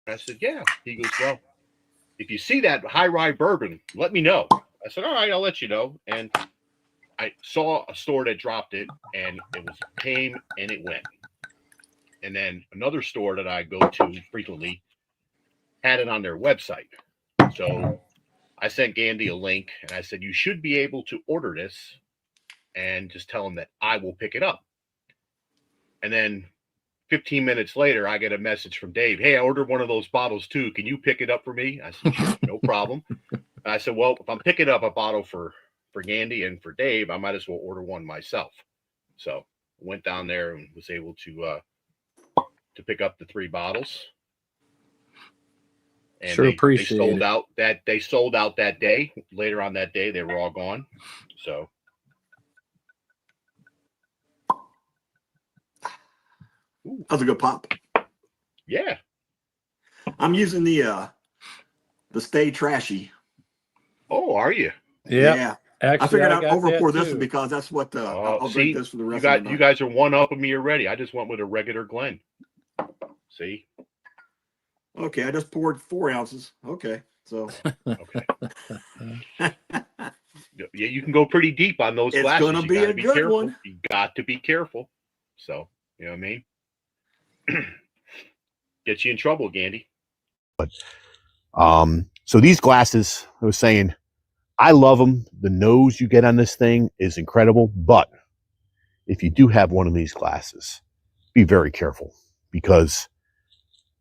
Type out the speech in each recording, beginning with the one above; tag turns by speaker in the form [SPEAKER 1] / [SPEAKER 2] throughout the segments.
[SPEAKER 1] I said, yeah. He goes, well, if you see that high rye bourbon, let me know. I said, all right, I'll let you know. And I saw a store that dropped it, and it was came and it went. And then another store that I go to frequently had it on their website. So I sent Gandhi a link, and I said, you should be able to order this and just tell them that I will pick it up. And then 15 minutes later, I get a message from Dave. Hey, I ordered one of those bottles too. Can you pick it up for me? I said, sure, no problem. And I said, well, if I'm picking up a bottle for Gandhi and for Dave, I might as well order one myself. So I went down there and was able to pick up the 3 bottles. And
[SPEAKER 2] sure,
[SPEAKER 1] they sold out that day. Later on that day, they were all gone. So
[SPEAKER 3] that was a good pop.
[SPEAKER 1] Yeah.
[SPEAKER 3] I'm using the Stay Trashy.
[SPEAKER 1] Oh, are you?
[SPEAKER 3] Yeah.
[SPEAKER 2] Actually,
[SPEAKER 3] I figured I'd over pour this one because that's what I'll drink this for the rest of the night.
[SPEAKER 1] You guys are one up of me already. I just went with a regular Glen. See?
[SPEAKER 3] Okay, I just poured 4 ounces. Okay, so
[SPEAKER 1] okay. Yeah, you can go pretty deep on those glasses.
[SPEAKER 3] It's gonna be a good one.
[SPEAKER 1] You got to be careful. So you know what I mean? Get you in trouble, Gandhi.
[SPEAKER 4] But so these glasses, I was saying, I love them. The nose you get on this thing is incredible. But if you do have one of these glasses, be very careful because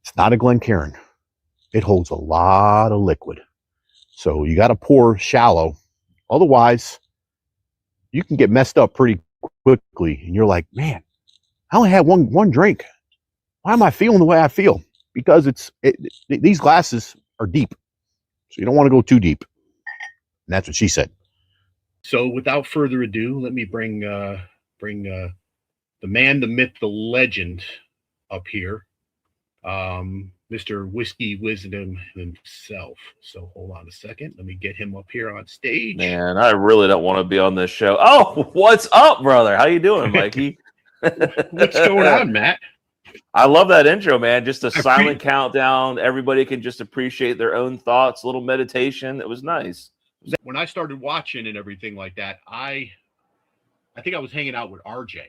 [SPEAKER 4] it's not a Glencairn. It holds a lot of liquid. So you got to pour shallow. Otherwise, you can get messed up pretty quickly. And you're like, man, I only had one drink. Why am I feeling the way I feel? Because these glasses are deep. So you don't want to go too deep. And that's what she said.
[SPEAKER 1] So without further ado, let me bring the man, the myth, the legend up here. Mr. Whiskey Wisdom himself. So hold on a second. Let me get him up here on stage.
[SPEAKER 5] Man, I really don't want to be on this show. Oh, what's up, brother? How you doing, Mikey?
[SPEAKER 1] What's going on, Matt?
[SPEAKER 5] I love that intro, man. Just a silent countdown. Everybody can just appreciate their own thoughts, a little meditation. It was nice.
[SPEAKER 1] When I started watching and everything like that, I think I was hanging out with RJ,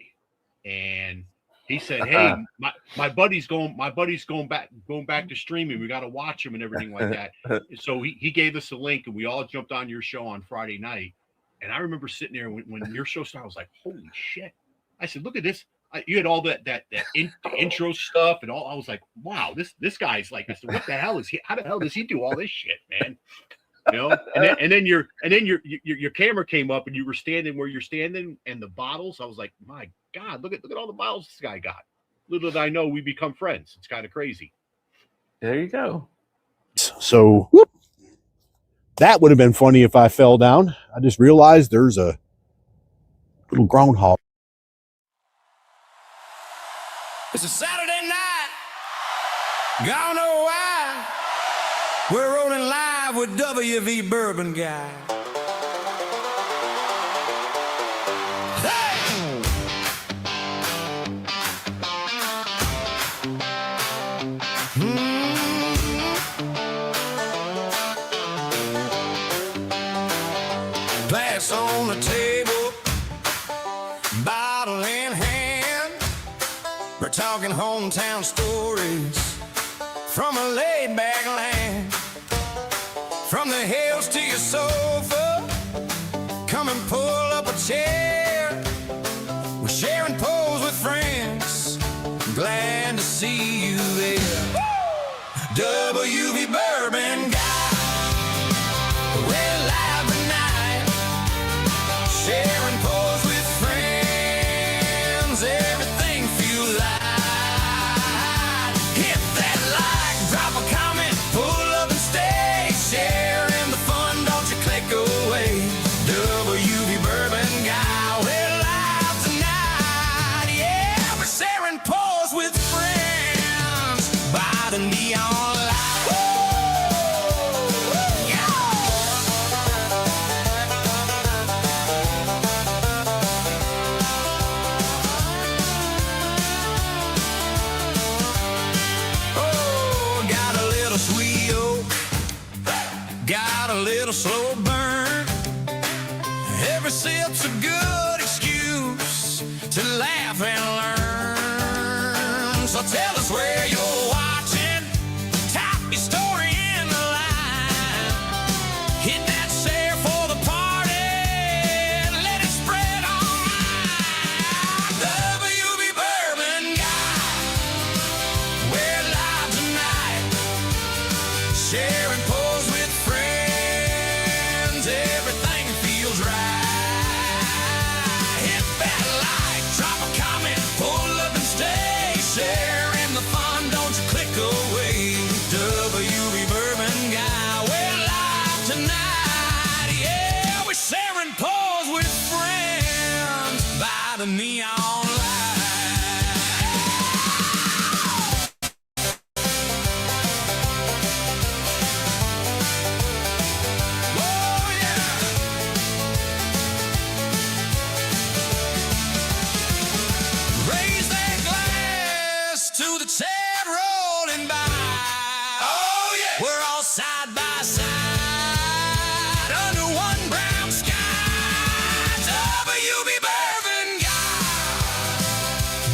[SPEAKER 1] and he said, "Hey, my buddy's going back to streaming. We got to watch him and everything like that." So he gave us a link, and we all jumped on your show on Friday night. And I remember sitting there when your show started, I was like, "Holy shit!" I said, "Look at this." You had all that intro stuff and all. I was like, "Wow, this guy's like." I said, "What the hell is he? How the hell does he do all this shit, man?" You know. And then your camera came up and you were standing where you're standing, and the bottles. I was like, "My God, look at all the bottles this guy got." Little did I know we become friends. It's kind of crazy.
[SPEAKER 5] There you go.
[SPEAKER 4] So that would have been funny if I fell down. I just realized there's a little groundhog.
[SPEAKER 6] It's a Saturday night. Gonna know why. We're rolling live with WV Bourbon Guy. Hey! Glass on the table, bottle in hand. We're talking hometown stories from a laid-back land. From the hills to your sofa, come and pull up a chair. We're sharing poles with friends, glad to see you there. WV Bourbon Guy, we're live tonight, sharing poles with friends, everything feels light. Hit that like, drop a comment, pull up and stay, sharing the fun, don't you click away. WV Bourbon Guy, got a little slow burn. Every sip's a good excuse to laugh and learn. So tell us where you're watching, type your story in the line, hit that share for the party, and let it spread online. WB Bourbon Guy, we're live tonight, sharing pose with friends, everything feels right. Hit that like, drop a comment, pull up and stay, sharing the fun, don't you click away. WB Bourbon Guy, we're live tonight, yeah, we're sharing pose with friends by the neon light. Oh yeah. Raise that glass to the chat rolling by. Oh yeah. We're all side by side under one brown sky. WB Bourbon Guy,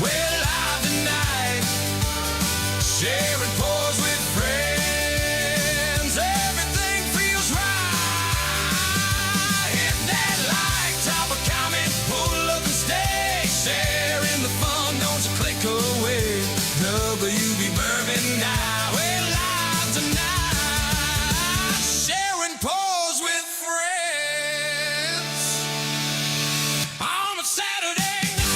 [SPEAKER 6] we're live tonight, sharing pose with friends. Everything feels right. Hit that like, drop a comment, pull up and stay, sharing the fun, don't you click away. WB Bourbon Guy, we're live tonight, sharing pose with friends on a Saturday night.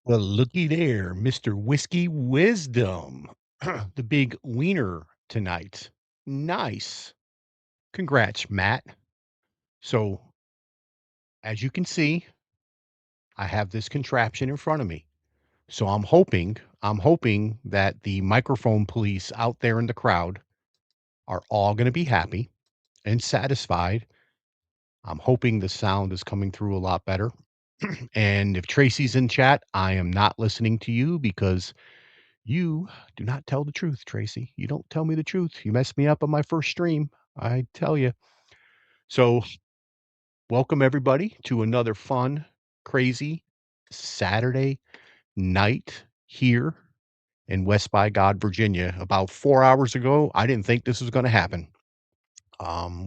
[SPEAKER 4] Well, looky there, Mr. Whiskey Wisdom, the big wiener tonight. Nice. Congrats, Matt. So, as you can see, I have this contraption in front of me. So I'm hoping that the microphone police out there in the crowd are all going to be happy and satisfied. I'm hoping the sound is coming through a lot better. And if Tracy's in chat, I am not listening to you because you do not tell the truth, Tracy. You don't tell me the truth. You messed me up on my first stream. I tell you. So, welcome everybody to another fun, crazy Saturday night here in West by God, Virginia. About 4 hours ago, I didn't think this was going to happen.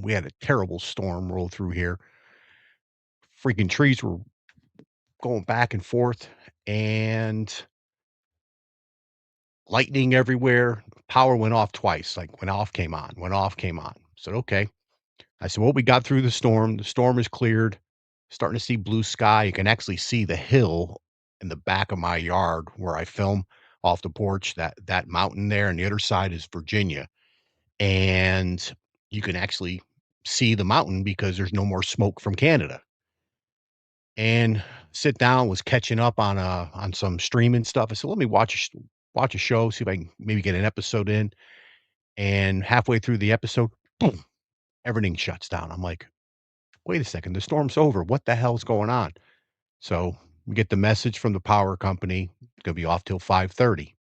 [SPEAKER 4] We had a terrible storm roll through here. Freaking trees were going back and forth, and lightning everywhere. Power went off twice. Like went off, came on, went off, came on. Said, okay. I said, well, we got through the storm. The storm is cleared. Starting to see blue sky. You can actually see the hill in the back of my yard where I film off the porch, that mountain there. And the other side is Virginia. And you can actually see the mountain because there's no more smoke from Canada. And sit down, was catching up on some streaming stuff. I said, let me watch a show, see if I can maybe get an episode in. And halfway through the episode, boom, everything shuts down. I'm like, wait a second, the storm's over. What the hell's going on? So we get the message from the power company, it's gonna be off till 5:30.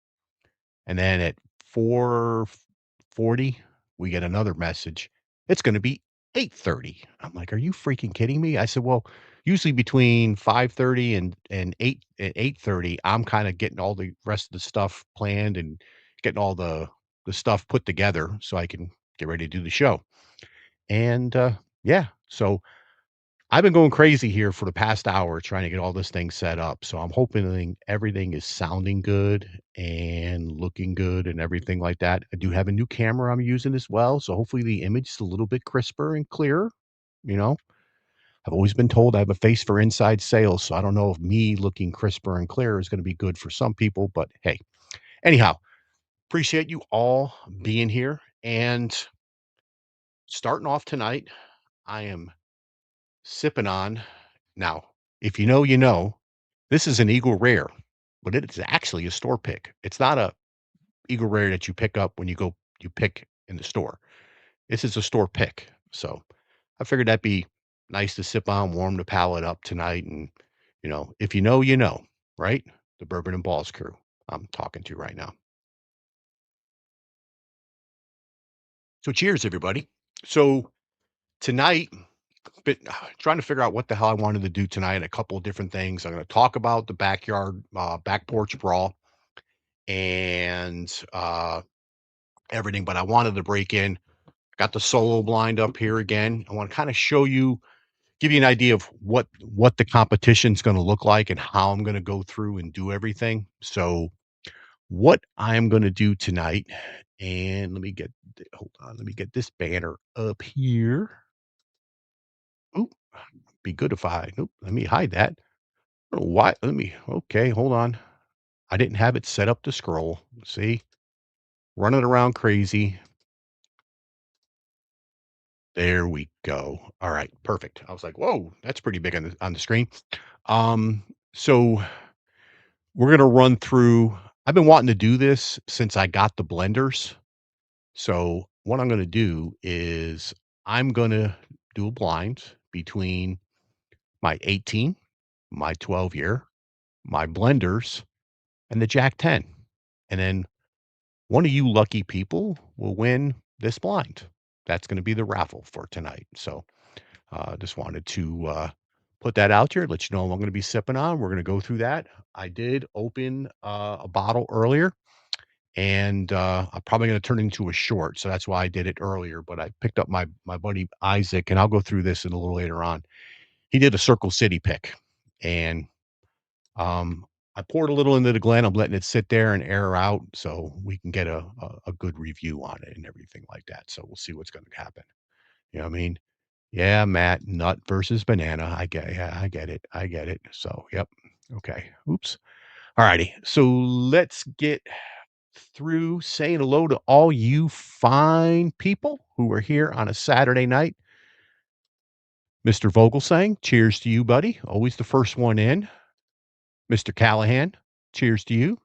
[SPEAKER 4] And then at 4:40, we get another message. It's gonna be 8:30. I'm like, are you freaking kidding me? I said, well, usually between 5:30 and 8:30, I'm kind of getting all the rest of the stuff planned and getting all the stuff put together so I can get ready to do the show. And yeah, so I've been going crazy here for the past hour trying to get all this thing set up. So I'm hoping everything is sounding good and looking good and everything like that. I do have a new camera I'm using as well. So hopefully the image is a little bit crisper and clearer. You know, I've always been told I have a face for inside sales. So I don't know if me looking crisper and clearer is going to be good for some people. But hey, anyhow, appreciate you all being here. And starting off tonight, I am sipping on. Now, if you know, you know, this is an Eagle Rare, but it's actually a store pick. It's not a Eagle Rare that you pick up when you pick in the store. This is a store pick. So I figured that'd be nice to sip on, warm the palate up tonight. And, if you know, you know, right? The Bourbon and Balls crew I'm talking to right now. So cheers, everybody. So tonight, been trying to figure out what the hell I wanted to do tonight. A couple of different things. I'm going to talk about the back porch brawl, and everything. But I wanted to break in. Got the solo blind up here again. I want to kind of give you an idea of what the competition's going to look like and how I'm going to go through and do everything. So what I'm going to do tonight, and hold on, let me get this banner up here. Oop, be good if let me hide that. I don't know why. Okay, hold on. I didn't have it set up to scroll. See, running around crazy. There we go. All right, perfect. I was like, whoa, that's pretty big on the screen. So we're gonna run through. I've been wanting to do this since I got the blenders. So what I'm gonna do is I'm gonna do a blind between my 18, my 12 year, my blenders, and the Jack 10. And then one of you lucky people will win this blind. That's going to be the raffle for tonight. So just wanted to put that out there, let you know I'm going to be sipping on. We're going to go through that. I did open a bottle earlier, and I'm probably going to turn it into a short. So that's why I did it earlier. But I picked up my buddy Isaac, and I'll go through this in a little later on. He did a Circle City pick, and um, I poured a little into the Glen. I'm letting it sit there and air out so we can get a good review on it and everything like that. So we'll see what's going to happen. You know what I mean? Yeah, Matt, nut versus banana. I get it. I get it. So, yep. Okay. Oops. All righty. So let's get through saying hello to all you fine people who are here on a Saturday night. Mr. Vogelsang, cheers to you, buddy. Always the first one in. Mr. Callahan, cheers to you.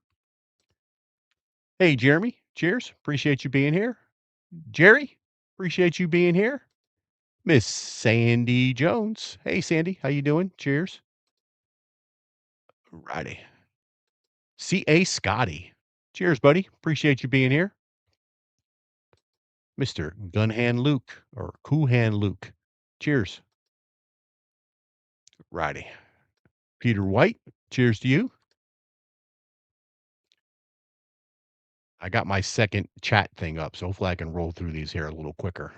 [SPEAKER 4] Hey, Jeremy, cheers. Appreciate you being here. Jerry, appreciate you being here. Miss Sandy Jones. Hey, Sandy, how you doing? Cheers. Righty. C.A. Scotty. Cheers, buddy. Appreciate you being here. Mr. Gunhand Luke or Coohan Luke. Cheers. Righty. Peter White. Cheers to you. I got my second chat thing up, so hopefully I can roll through these here a little quicker.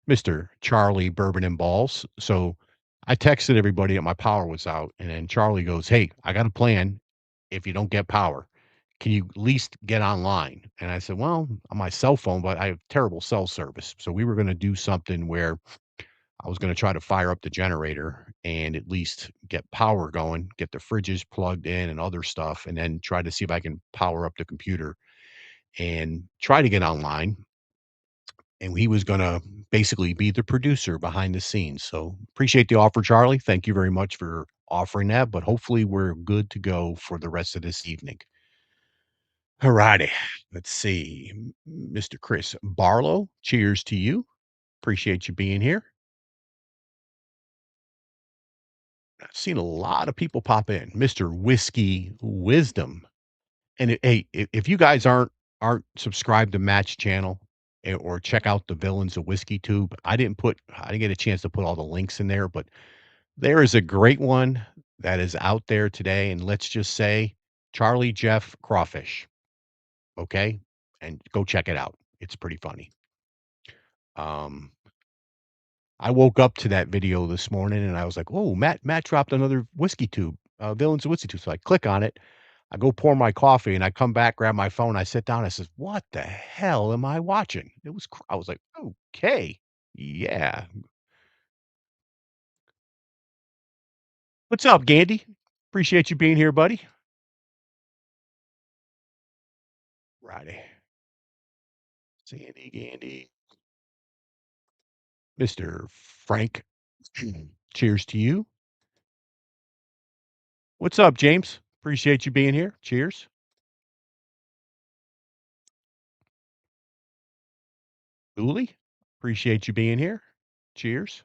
[SPEAKER 4] Mr. Charlie Bourbon and Balls. So I texted everybody that my power was out, and then Charlie goes, "Hey, I got a plan. If you don't get power, can you at least get online?" And I said, "Well, on my cell phone, but I have terrible cell service." So we were going to do something where I was going to try to fire up the generator and at least get power going, get the fridges plugged in and other stuff, and then try to see if I can power up the computer and try to get online. And he was going to basically be the producer behind the scenes. So appreciate the offer, Charlie. Thank you very much for offering that. But hopefully we're good to go for the rest of this evening. All righty. Let's see. Mr. Chris Barlow, cheers to you. Appreciate you being here. I've seen a lot of people pop in. Mr. Whiskey Wisdom. And hey, if you guys aren't subscribed to Match Channel or check out the Villains of Whiskey Tube, I didn't get a chance to put all the links in there, but there is a great one that is out there today. And let's just say Charlie Jeff Crawfish. Okay. And go check it out. It's pretty funny. I woke up to that video this morning and I was like, oh, Matt dropped another whiskey tube, Villains of Whiskey Tube. So I click on it. I go pour my coffee and I come back, grab my phone. I sit down. I says, what the hell am I watching? I was like, okay, yeah. What's up, Gandy? Appreciate you being here, buddy. Righty. Sandy Gandy. Mr. Frank, cheers to you. What's up, James? Appreciate you being here. Cheers. Uli, appreciate you being here. Cheers.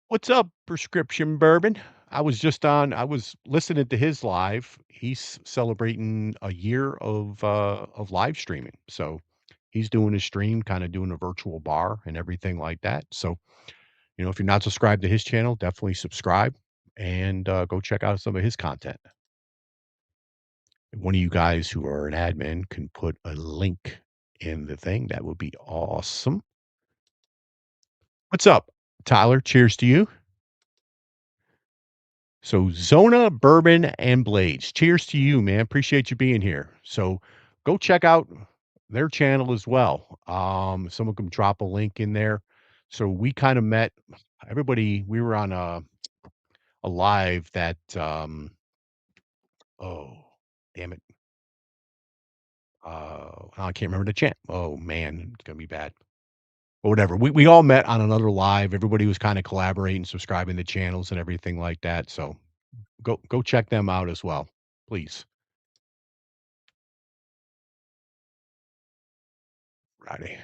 [SPEAKER 4] What's up, Prescription Bourbon? I was listening to his live. He's celebrating a year of live streaming. So he's doing his stream, kind of doing a virtual bar and everything like that. So, if you're not subscribed to his channel, definitely subscribe and go check out some of his content. One of you guys who are an admin can put a link in the thing. That would be awesome. What's up, Tyler? Cheers to you. So Zona Bourbon and Blades. Cheers to you, man. Appreciate you being here. So go check out their channel as well. Someone can drop a link in there. So we kind of met everybody. We were on a live that oh damn it. I can't remember the chant. Oh man, it's gonna be bad. Or whatever. We all met on another live. Everybody was kind of collaborating, subscribing to channels and everything like that. So go check them out as well, please. Righty.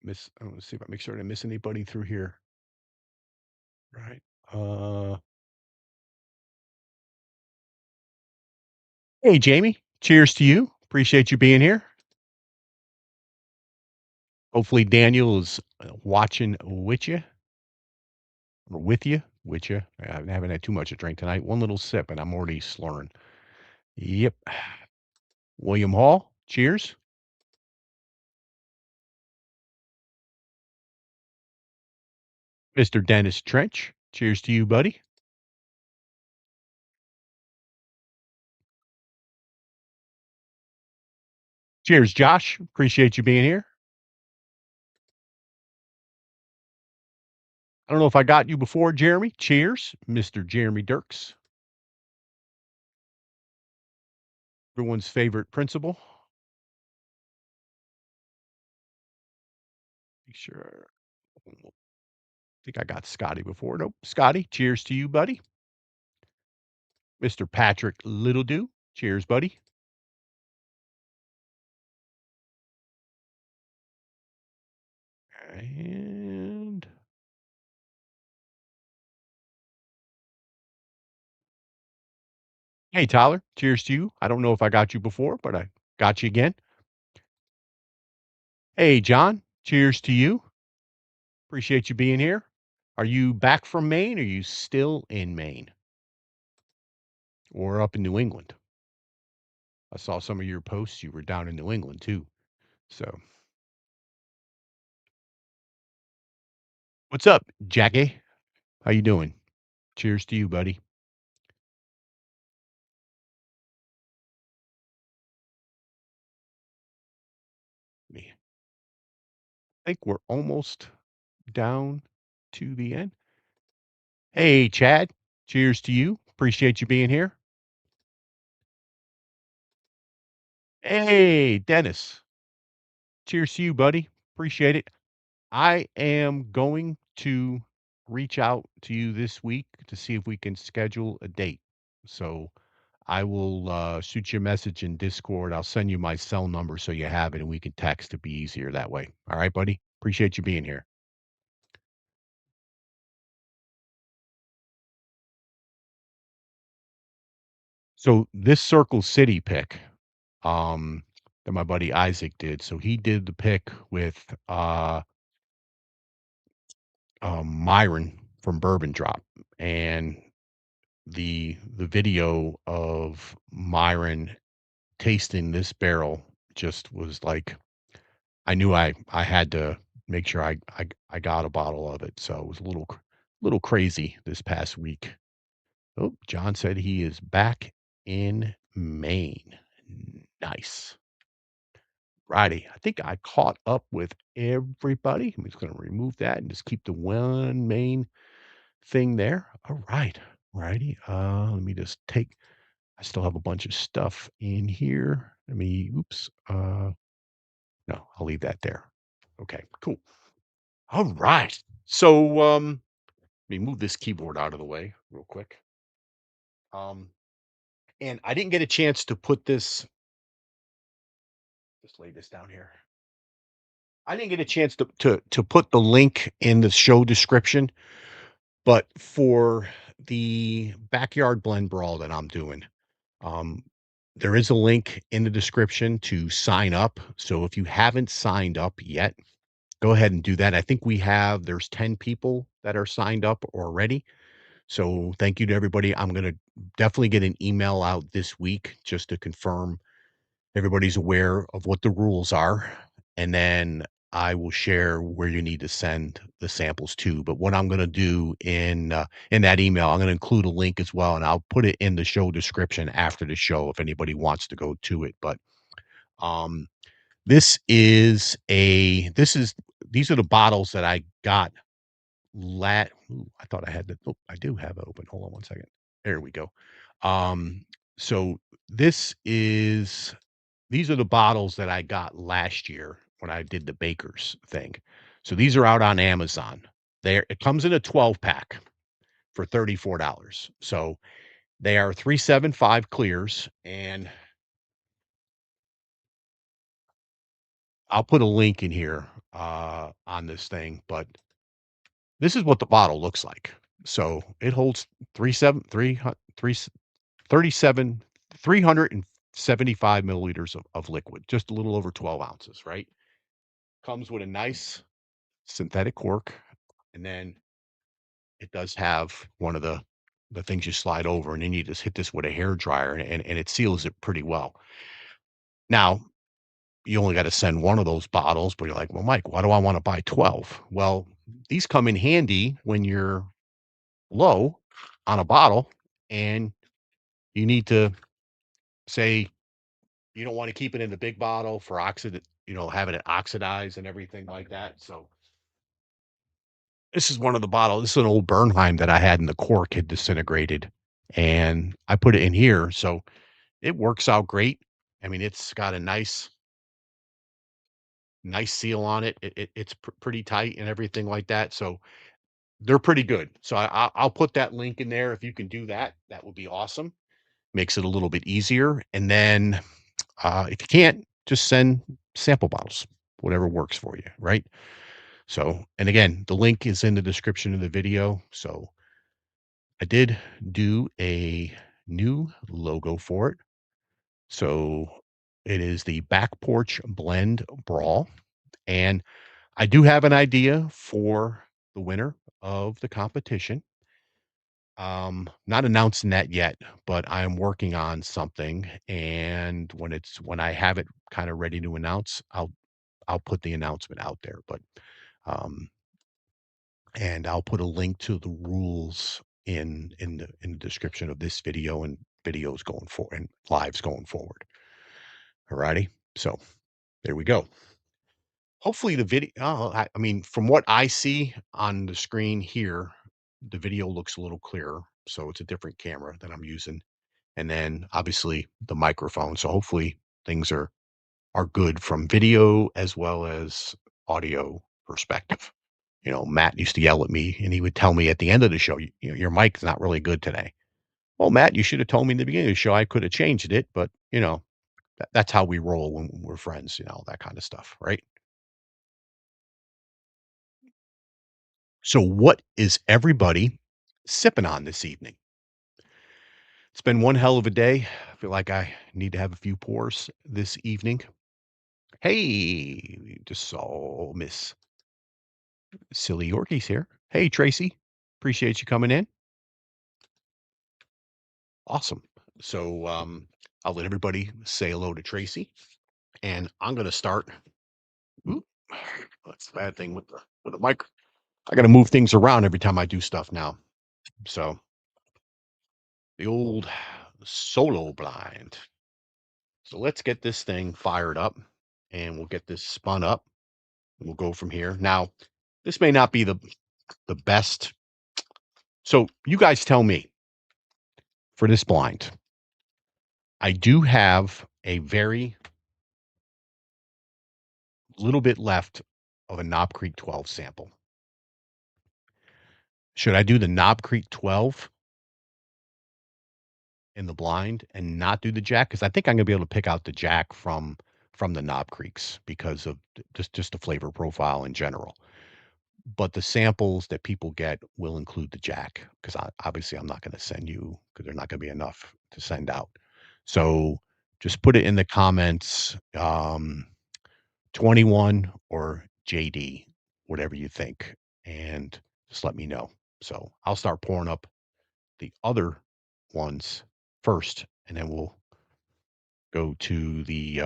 [SPEAKER 4] Let's see if I make sure I didn't miss anybody through here. Right. Hey Jamie, cheers to you. Appreciate you being here. Hopefully Daniel is watching with you. Or with you. With you. I haven't had too much to drink tonight. One little sip and I'm already slurring. Yep. William Hall, cheers. Mr. Dennis Trench, cheers to you, buddy. Cheers, Josh. Appreciate you being here. I don't know if I got you before, Jeremy. Cheers, Mr. Jeremy Dirks. Everyone's favorite principal. Make sure. I think I got Scotty before. Nope. Scotty, cheers to you, buddy. Mr. Patrick Littledew. Cheers, buddy. And hey, Tyler, cheers to you. I don't know if I got you before, but I got you again. Hey, John, cheers to you. Appreciate you being here. Are you back from Maine? Or are you still in Maine or up in New England? I saw some of your posts. You were down in New England too. So what's up, Jackie? How you doing? Cheers to you, buddy. I think we're almost down to the end. Hey, Chad. Cheers to you. Appreciate you being here. Hey, Dennis. Cheers to you, buddy. Appreciate it. I am going to reach out to you this week to see if we can schedule a date. So I will shoot you a message in Discord. I'll send you my cell number so you have it and we can text to be easier that way. All right, buddy? Appreciate you being here. So this Circle City pick that my buddy Isaac did. So he did the pick with Myron from Bourbon Drop, and the video of Myron tasting this barrel just was like I knew I had to make sure I got a bottle of it. So it was a little crazy this past week. Oh, John said he is back in Maine. Nice. Righty. I think I caught up with everybody. I'm just going to remove that and just keep the one main thing there. All right. Righty. Let me just take, I still have a bunch of stuff in here. Let me, oops. No, I'll leave that there. Okay, cool. All right. So, let me move this keyboard out of the way real quick. And I didn't get a chance to put this, just lay this down here. I didn't get a chance to put the link in the show description, but for the backyard blend brawl that I'm doing, um, there is a link in the description to sign up. So if you haven't signed up yet, go ahead and do that. I think there's 10 people that are signed up already. So thank you to everybody. I'm going to definitely get an email out this week just to confirm everybody's aware of what the rules are. And then I will share where you need to send the samples to. But what I'm going to do in that email, I'm going to include a link as well, and I'll put it in the show description after the show if anybody wants to go to it. But um, this is these are the bottles that I got. I thought I had the. Oh, I do have it open. Hold on one second. There we go. So this is these are the bottles that I got last year when I did the Bakers thing. So these are out on Amazon. It comes in a 12 pack for $34. So they are 375 clears, and I'll put a link in here on this thing, but this is what the bottle looks like. So it holds 375 milliliters of liquid, just a little over 12 ounces, right? Comes with a nice synthetic cork, and then it does have one of the things you slide over, and then you just hit this with a hair dryer, and it seals it pretty well. Now, you only got to send one of those bottles, but you're like, well, Mike, why do I want to buy 12? Well, these come in handy when you're low on a bottle and you need to say you don't want to keep it in the big bottle for having it oxidized and everything like that. So this is one of the bottles. This is an old Bernheim that I had, and the cork had disintegrated, and I put it in here. So it works out great. I mean, it's got a nice seal on it. It's pretty tight and everything like that. So they're pretty good. So I'll put that link in there. If you can do that, that would be awesome. Makes it a little bit easier. And then if you can't, just send sample bottles, whatever works for you, right? So, and again, the link is in the description of the video. So I did do a new logo for it. So it is the Back Porch Blend Brawl. And I do have an idea for the winner of the competition. Not announcing that yet, but I am working on something. And when I have it kind of ready to announce, I'll put the announcement out there. But um, and I'll put a link to the rules in the description of this video and videos going forward and lives going forward. Alrighty. So there we go. Hopefully the video, I mean, from what I see on the screen here, the video looks a little clearer. So it's a different camera that I'm using. And then obviously the microphone. So hopefully things are good from video as well as audio perspective. Matt used to yell at me and he would tell me at the end of the show, your mic's not really good today. Well, Matt, you should have told me in the beginning of the show. I could have changed it, but that's how we roll when we're friends, that kind of stuff, right? So what is everybody sipping on this evening? It's been one hell of a day. I feel like I need to have a few pours this evening. Hey, we just saw Miss Silly Yorkies here. Hey, Tracy. Appreciate you coming in. Awesome. So I'll let everybody say hello to Tracy. And I'm gonna start. Oop, that's the bad thing with the mic. I gotta move things around every time I do stuff now. So the old solo blind. So let's get this thing fired up and we'll get this spun up. And we'll go from here. Now, this may not be the best So you guys tell me for this blind. I do have a very little bit left of a Knob Creek 12 sample. Should I do the Knob Creek 12 in the blind and not do the Jack? Because I think I'm going to be able to pick out the Jack from the Knob Creeks because of just the flavor profile in general. But the samples that people get will include the Jack, because obviously I'm not going to send you, because they're not going to be enough to send out. So just put it in the comments, 21 or JD, whatever you think, and just let me know. So I'll start pouring up the other ones first, and then we'll go to the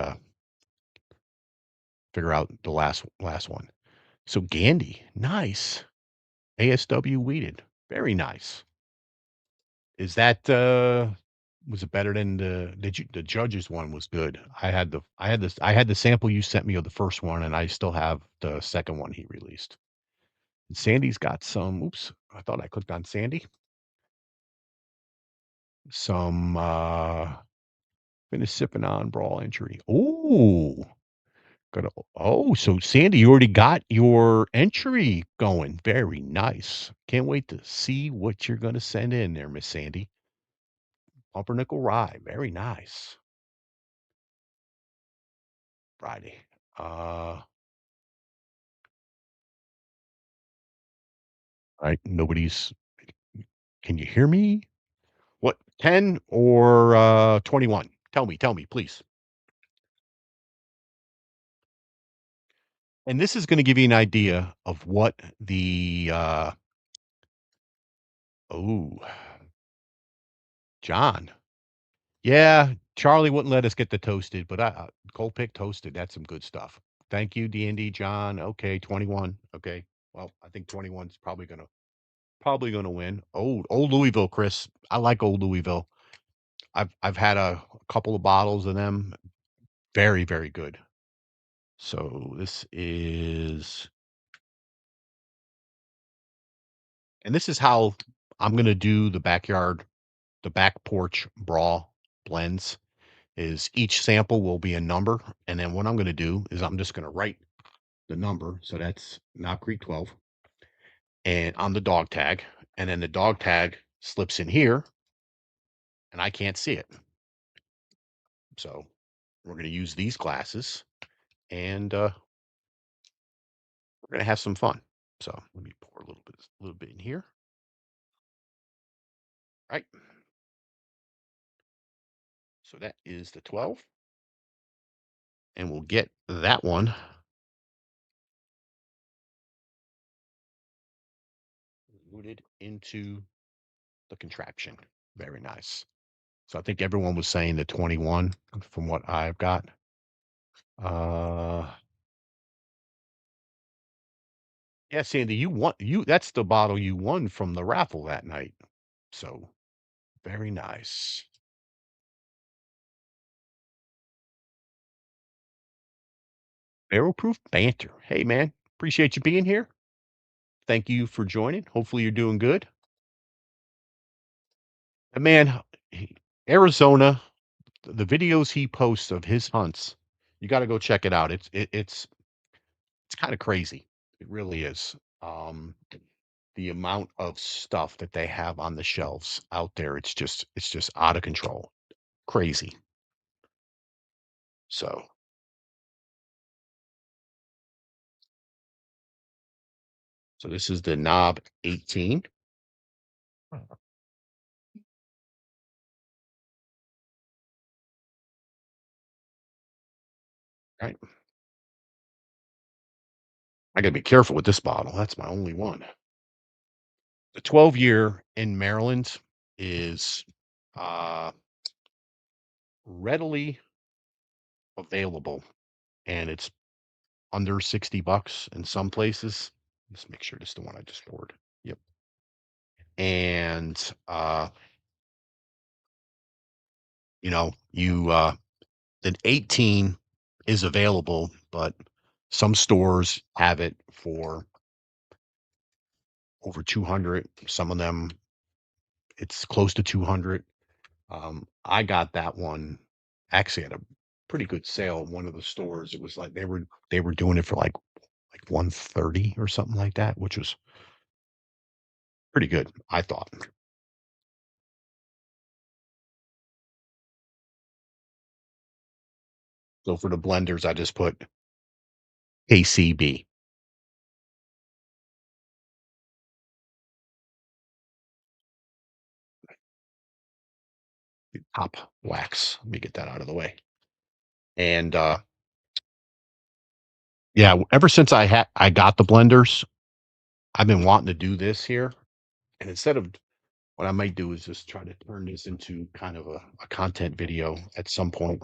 [SPEAKER 4] figure out the last one. So Gandy, nice. ASW weeded, very nice. Is that was it better than the judges one? Was good. I had the sample you sent me of the first one, and I still have the second one he released. And Sandy's got some. Oops, I thought I clicked on Sandy. Some finished sipping on Brawl entry. Oh, so Sandy, you already got your entry going. Very nice. Can't wait to see what you're gonna send in there, Miss Sandy. Pumpernickel rye. Very nice. Friday. Right. Nobody's. Can you hear me? What, 10 or 21? Tell me, please. And this is going to give you an idea of what the John. Yeah, Charlie wouldn't let us get the toasted, but Cold Pick toasted. That's some good stuff. Thank you, D&D John. Okay, 21. Okay. Well, I think 21's probably gonna win. Old Louisville, Chris. I like Old Louisville. I've had a couple of bottles of them. Very, very good. So this is, and this is how I'm gonna do the Back Porch Brawl blends. Is each sample will be a number, and then what I'm gonna do is I'm just gonna write the number. So that's Knob Creek 12, and on the dog tag, and then the dog tag slips in here, and I can't see it. So we're gonna use these glasses, and we're gonna have some fun. So let me pour a little bit in here. Right. So that is the 12. And we'll get that one rooted into the contraption. Very nice. So I think everyone was saying the 21 from what I've got. Yeah, Sandy, that's the bottle you won from the raffle that night. So very nice. Barrel proof banter. Hey man, appreciate you being here. Thank you for joining. Hopefully you're doing good. And man, Arizona, the videos he posts of his hunts, you got to go check it out. It's kind of crazy. It really is. The amount of stuff that they have on the shelves out there, it's just out of control. Crazy. So this is the Knob 18. Right. I gotta be careful with this bottle. That's my only one. The 12-year in Maryland is readily available, and it's under $60 in some places. Let's make sure this is the one I just poured. Yep. And the 18 is available, but some stores have it for over 200. Some of them It's close to 200. I got that one actually at a pretty good sale at one of the stores. It was like they were doing it for like 130 or something like that, which was pretty good, I thought. So for the blenders, I just put KCB. Top wax. Let me get that out of the way. And yeah, ever since I got the blenders, I've been wanting to do this here. And instead of what I might do is just try to turn this into kind of a content video at some point,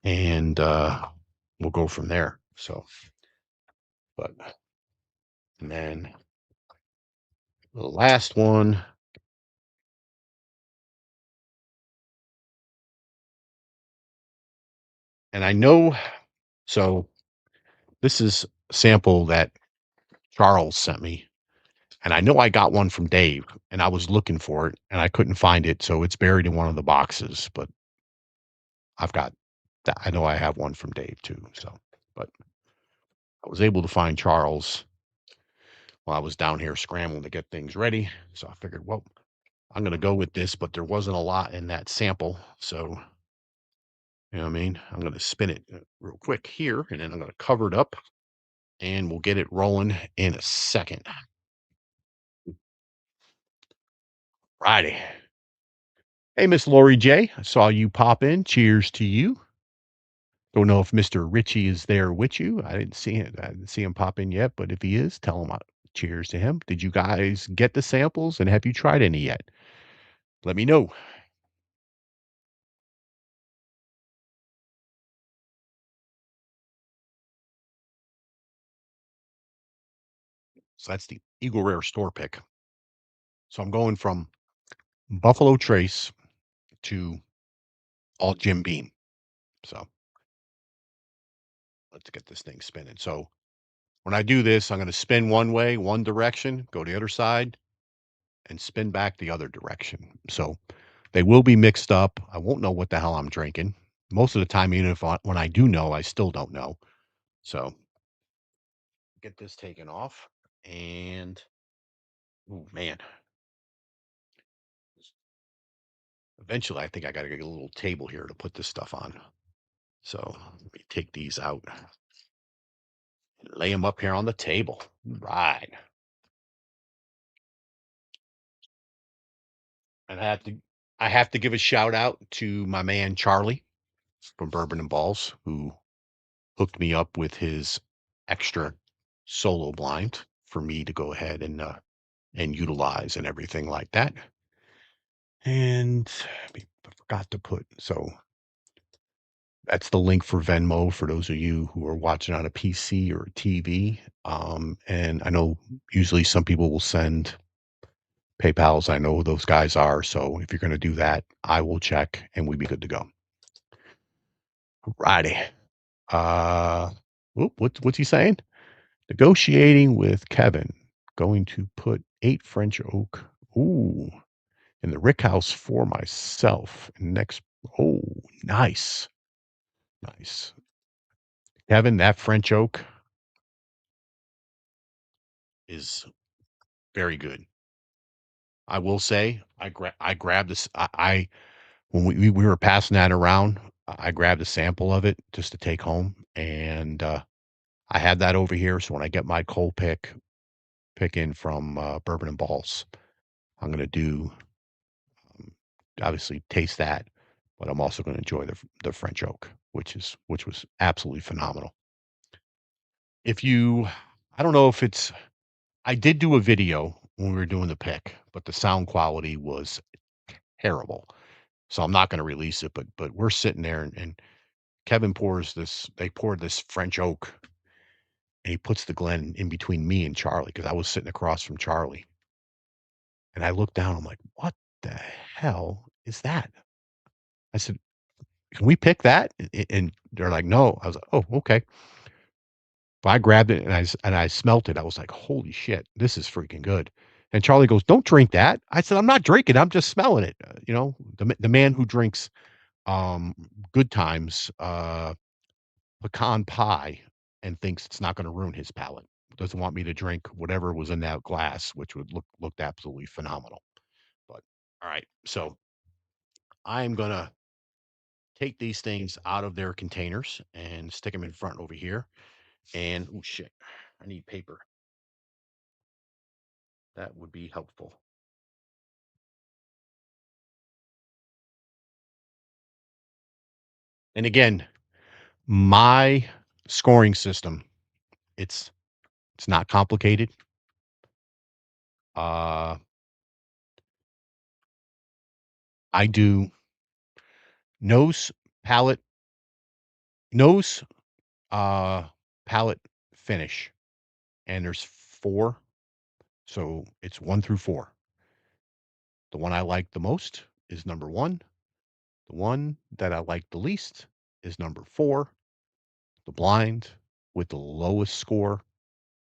[SPEAKER 4] and we'll go from there. So, but and then the last one. And I know, so this is a sample that Charles sent me. And I know I got one from Dave, and I was looking for it and I couldn't find it. So it's buried in one of the boxes, but I've got that. I know I have one from Dave too. So, but I was able to find Charles while I was down here scrambling to get things ready. So I figured, well, I'm going to go with this, but there wasn't a lot in that sample. So, you know what I mean? I'm going to spin it real quick here, and then I'm going to cover it up, and we'll get it rolling in a second. Righty. Hey, Miss Lori J. I saw you pop in. Cheers to you. Don't know if Mr. Richie is there with you. I didn't see it. I didn't see him pop in yet, but if he is, tell him cheers to him. Did you guys get the samples, and have you tried any yet? Let me know. So that's the Eagle Rare store pick. So I'm going from Buffalo Trace to Alt Jim Beam. So let's get this thing spinning. So when I do this, I'm going to spin one way, one direction, go the other side, and spin back the other direction. So they will be mixed up. I won't know what the hell I'm drinking. Most of the time, even if when I do know, I still don't know. So get this taken off. And, oh man. Eventually, I think I got to get a little table here to put this stuff on. So let me take these out and lay them up here on the table. Right. And I have to give a shout out to my man Charlie from Bourbon and Balls, who hooked me up with his extra solo blind for me to go ahead and utilize and everything like that. And I forgot to put, so that's the link for Venmo for those of you who are watching on a PC or a TV. And I know usually some people will send PayPals. I know who those guys are. So if you're going to do that, I will check and we'll be good to go. Righty. What's he saying? Negotiating with Kevin. Going to put 8 French oak. Ooh. In the rick house for myself. Next. Oh, nice. Nice. Kevin, that French oak is very good. I will say, I grabbed this. I when we were passing that around, I grabbed a sample of it just to take home, and I had that over here. So when I get my cold pick in from Bourbon and Balls, I'm gonna do obviously taste that, but I'm also gonna enjoy the French oak, which was absolutely phenomenal. If you, I don't know if it's, I did do a video when we were doing the pick, but the sound quality was terrible. So I'm not going to release it, but we're sitting there and Kevin they poured this French oak, and he puts the Glen in between me and Charlie, because I was sitting across from Charlie. And I looked down, I'm like, what the hell is that? I said, can we pick that? And they're like, no. I was like, oh, okay. But I grabbed it and I smelt it. I was like, holy shit, this is freaking good. And Charlie goes, "Don't drink that." I said, "I'm not drinking. I'm just smelling it." The man who drinks um, Good Times pecan pie and thinks it's not going to ruin his palate. Doesn't want me to drink whatever was in that glass, which would looked absolutely phenomenal. But all right, so I'm gonna take these things out of their containers and stick them in front over here. And oh shit, I need paper. That would be helpful. And again, my scoring system, it's it's not complicated. Uh I do nose, palate, nose, uh palate, finish. And there's 4, so it's 1 through 4. The one I like the most is number 1. The one that I like the least is number 4. The blind with the lowest score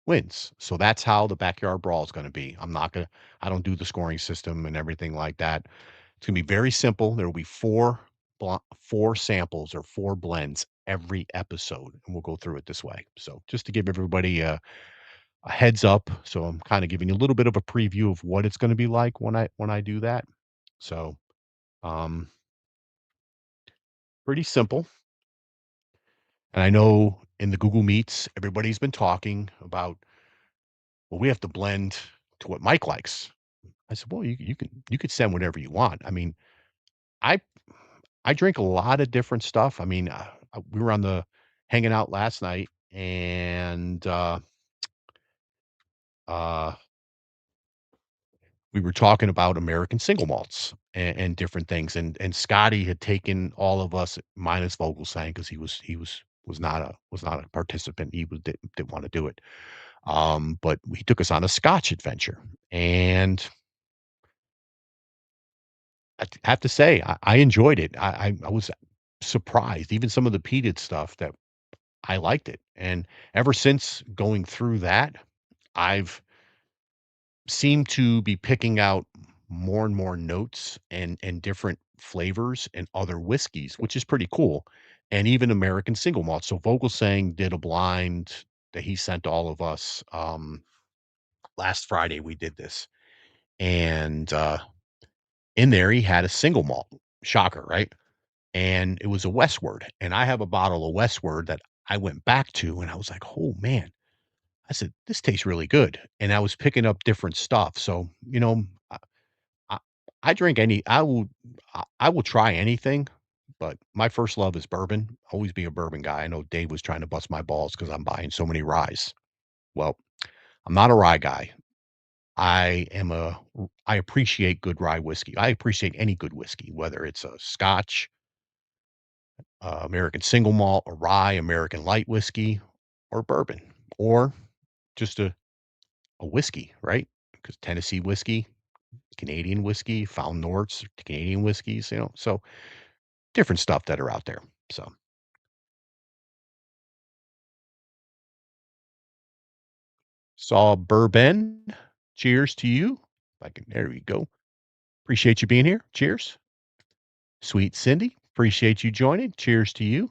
[SPEAKER 4] wins. So that's how the backyard brawl is going to be. I don't do the scoring system and everything like that. It's going to be very simple. There will be 4 samples or 4 blends every episode, and we'll go through it this way. So just to give everybody a heads up. So I'm kind of giving you a little bit of a preview of what it's going to be like when I do that. So um pretty simple. And I know in the Google Meets, everybody's been talking about, well, we have to blend to what Mike likes. I said, well, you could send whatever you want. I mean, I I drink a lot of different stuff. I mean, we were on the hanging out last night, and uh we were talking about American single malts and different things. And Scotty had taken all of us minus Vogelsang because was not a participant. Didn't want to do it. But he took us on a Scotch adventure, and have to say I enjoyed it. I was surprised, even some of the peated stuff that I liked it. And ever since going through that, I've seem to be picking out more and more notes and different flavors and other whiskeys, which is pretty cool. And even American single malt. So Vogelsang did a blind that he sent all of us last Friday. We did this, and in there he had a single malt. Shocker, right? And it was a Westward. And I have a bottle of Westward that I went back to, and I was like, oh man. I said, this tastes really good. And I was picking up different stuff. So, I I drink any I will try anything, but my first love is bourbon. Always be a bourbon guy. I know Dave was trying to bust my balls because 'cause I'm buying so many ryes. Well, I'm not a rye guy. I appreciate good rye whiskey. I appreciate any good whiskey, whether it's a Scotch, American single malt, a rye, American light whiskey, or bourbon, or just a whiskey, right? Because Tennessee whiskey, Canadian whiskey, Fountain Nords, Canadian whiskeys, so different stuff that are out there. So, saw bourbon. Cheers to you. There we go. Appreciate you being here. Cheers. Sweet Cindy. Appreciate you joining. Cheers to you.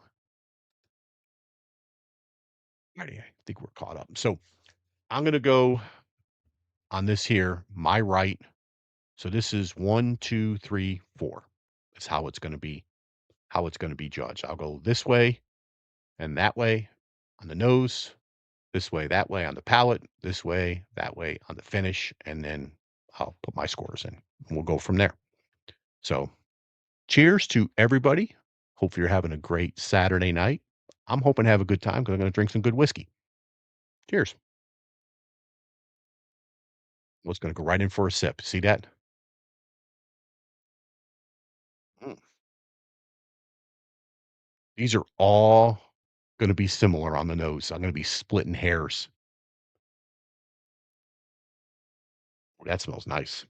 [SPEAKER 4] Alrighty, I think we're caught up. So I'm gonna go on this here, my right. So this is 1, 2, 3, 4. That's how it's gonna be judged. I'll go this way and that way on the nose, this way, that way on the palate, this way, that way on the finish, and then I'll put my scores in. And we'll go from there. So, cheers to everybody. Hope you're having a great Saturday night. I'm hoping to have a good time because I'm going to drink some good whiskey. Cheers. Was going to go right in for a sip. See that? Mm. These are all going to be similar on the nose. I'm going to be splitting hairs. Oh, that smells nice.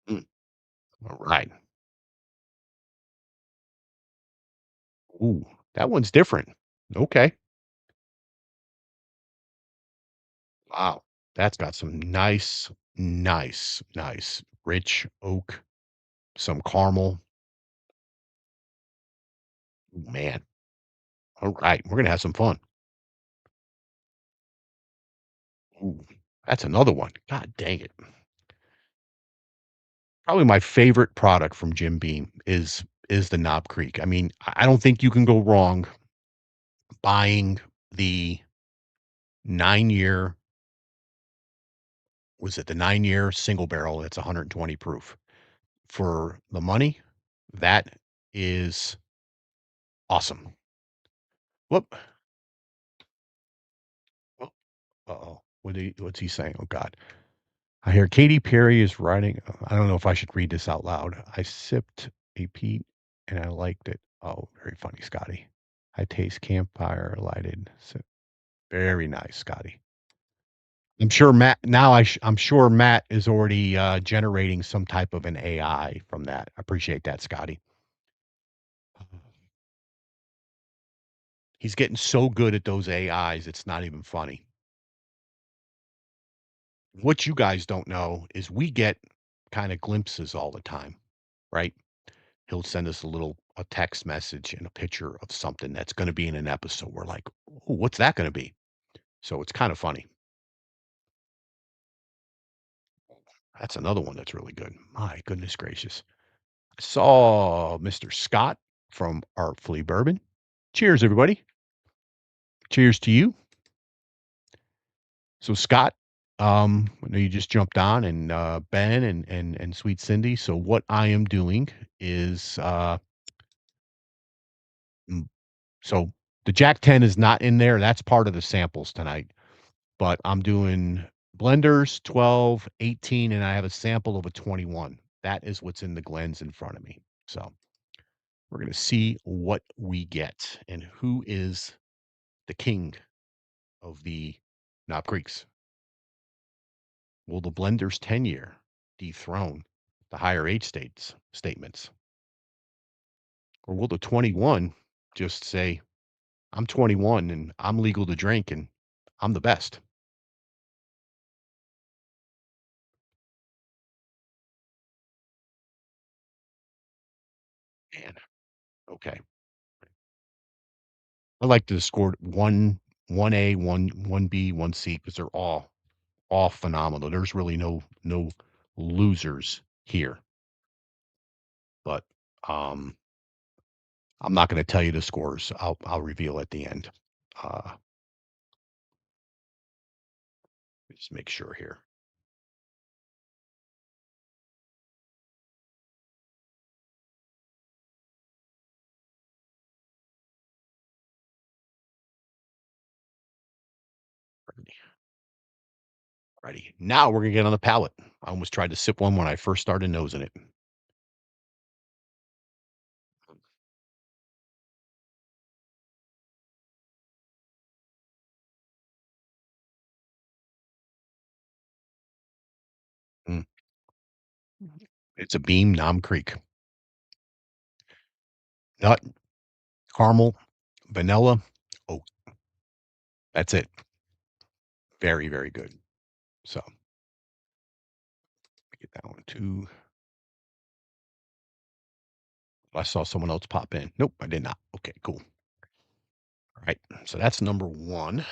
[SPEAKER 4] Mm. All right. Ooh, that one's different. Okay. Wow. That's got some nice, nice, rich oak, some caramel. Man, all right, we're gonna have some fun. Ooh, that's another one. God dang it. Probably my favorite product from Jim Beam is the Knob Creek. I mean, I don't think you can go wrong buying the 9-year, was it the 9-year single barrel that's 120 proof. For the money, that is awesome. Whoop. Whoop. Uh-oh. What's he saying? Oh God. I hear Katy Perry is writing. I don't know if I should read this out loud. I sipped a peat and I liked it. Oh, very funny, Scotty. I taste campfire lighted. Very nice, Scotty. I'm sure Matt now I'm sure Matt is already generating some type of an AI from that. I appreciate that, Scotty. He's getting so good at those AIs, it's not even funny. What you guys don't know is we get kind of glimpses all the time, right? He'll send us a text message and a picture of something that's going to be in an episode. We're like, "Ooh, what's that going to be?" So it's kind of funny. That's another one that's really good. My goodness gracious. I saw Mr. Scott from Artfully Bourbon. Cheers, everybody. Cheers to you. So Scott, I know you just jumped on, and Ben and Sweet Cindy. So what I am doing is mm, so the Jack 10 is not in there. That's part of the samples tonight. But I'm doing blenders 12, 18, and I have a sample of a 21. That is what's in the Glens in front of me. So we're going to see what we get and who is the king of the Knob Creeks. Will the blender's tenure dethrone the higher age statements? Or will the 21 just say, I'm 21 and I'm legal to drink and I'm the best? Man, okay. I like to score one A, one B, one C because they're all phenomenal. There's really no losers here. But I'm not going to tell you the scores. I'll reveal at the end. Uh, just make sure here. Ready. Now we're gonna get on the palate. I almost tried to sip one when I first started nosing it. Mm. It's a Beam Nom Creek. Nut, caramel, vanilla. Oh, that's it. Very, very good. So get that one too. I saw someone else pop in. Nope, I did not. Okay, cool. All right. So that's number one.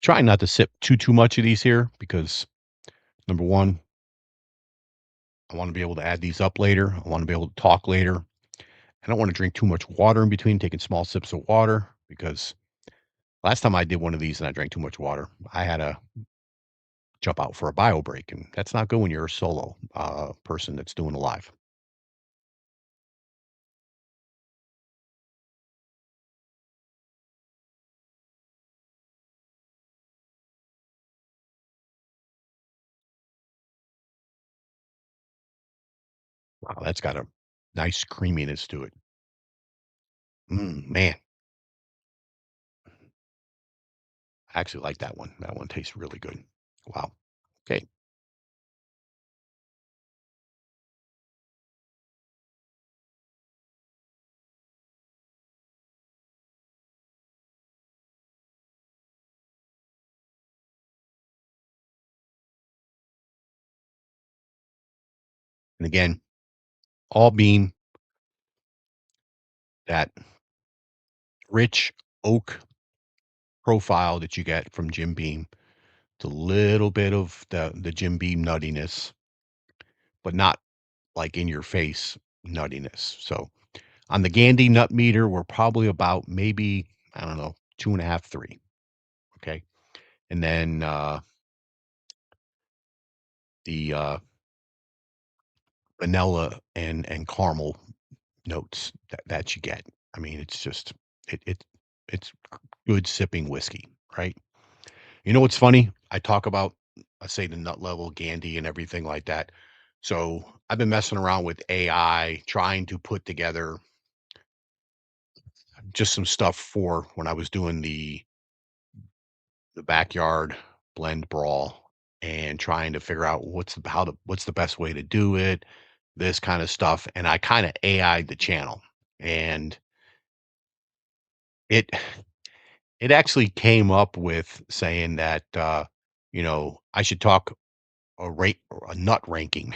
[SPEAKER 4] Trying not to sip too much of these here because number one, I want to be able to add these up later. I want to be able to talk later. I don't want to drink too much water in between, taking small sips of water because last time I did one of these and I drank too much water, I had to jump out for a bio break, and that's not good when you're a solo person that's doing a live. Wow, that's got a nice creaminess to it. Man, I actually like that one. That one tastes really good. Wow. Okay. And again, all beam, that rich oak profile that you get from Jim Beam, it's a little bit of the Jim Beam nuttiness, but not like in your face nuttiness. So on the Gandy nut meter, we're probably about maybe, I don't know, 2.5, 3. Okay. And then the vanilla and caramel notes that you get. I mean, it's just it's good sipping whiskey, right? You know what's funny? I talk about, I say the nut level Gandy and everything like that. So I've been messing around with AI, trying to put together just some stuff for when I was doing the backyard blend brawl and trying to figure out what's the best way to do it, this kind of stuff. And I kind of AI'd the channel, and it it actually came up with saying that I should talk a nut ranking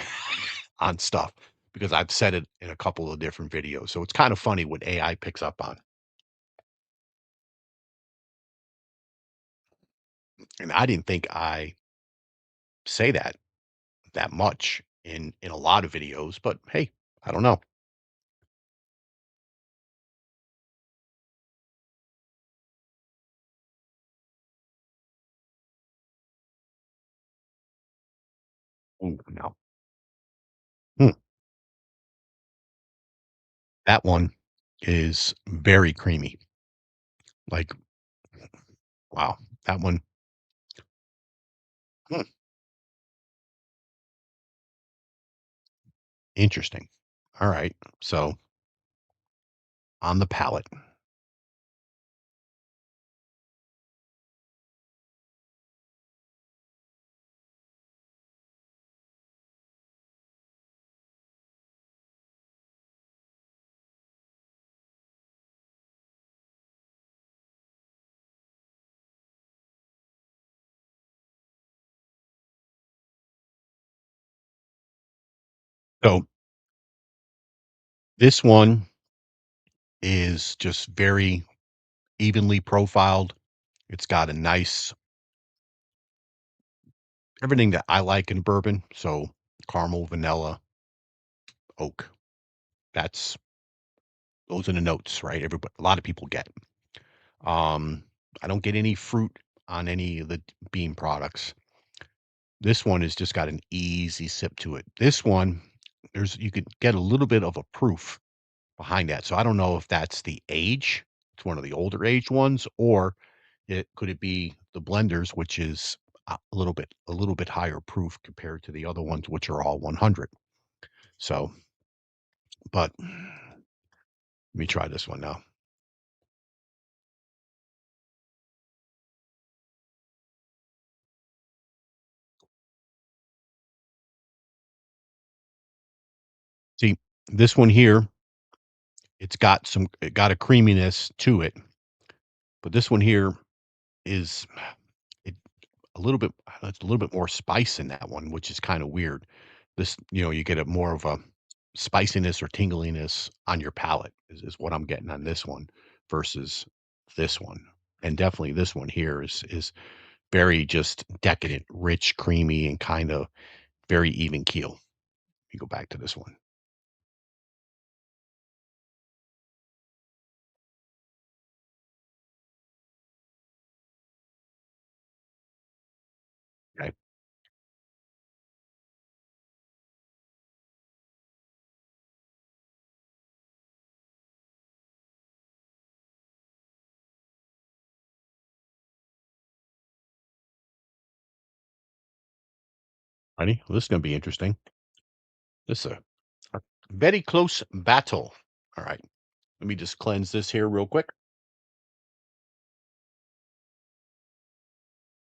[SPEAKER 4] on stuff because I've said it in a couple of different videos. So it's kind of funny what AI picks up on. And I didn't think I say that much in a lot of videos, but hey, I don't know. Ooh, no. Hmm. That one is very creamy. Like, wow, that one. Hmm, interesting. All right. So on the palate. So this one is just very evenly profiled. It's got a nice everything that I like in bourbon. So caramel, vanilla, oak. That's those are the notes, right? Everybody, a lot of people get. Um, I don't get any fruit on any of the bean products. This one has just got an easy sip to it. This one, you could get a little bit of a proof behind that. So I don't know if that's the age. It's one of the older age ones, or it could it be the blenders, which is a little bit higher proof compared to the other ones, which are all 100. So, but let me try this one now. See, this one here, it got a creaminess to it, but this one here is it a little bit it's a little bit more spice in that one, which is kind of weird. This, you get a more of a spiciness or tingliness on your palate is what I'm getting on this one versus this one. And definitely this one here is very just decadent, rich, creamy, and kind of very even keel. Let me go back to this one. Okay. Ready? Well, this is gonna be interesting. This is a very close battle. All right. Let me just cleanse this here real quick.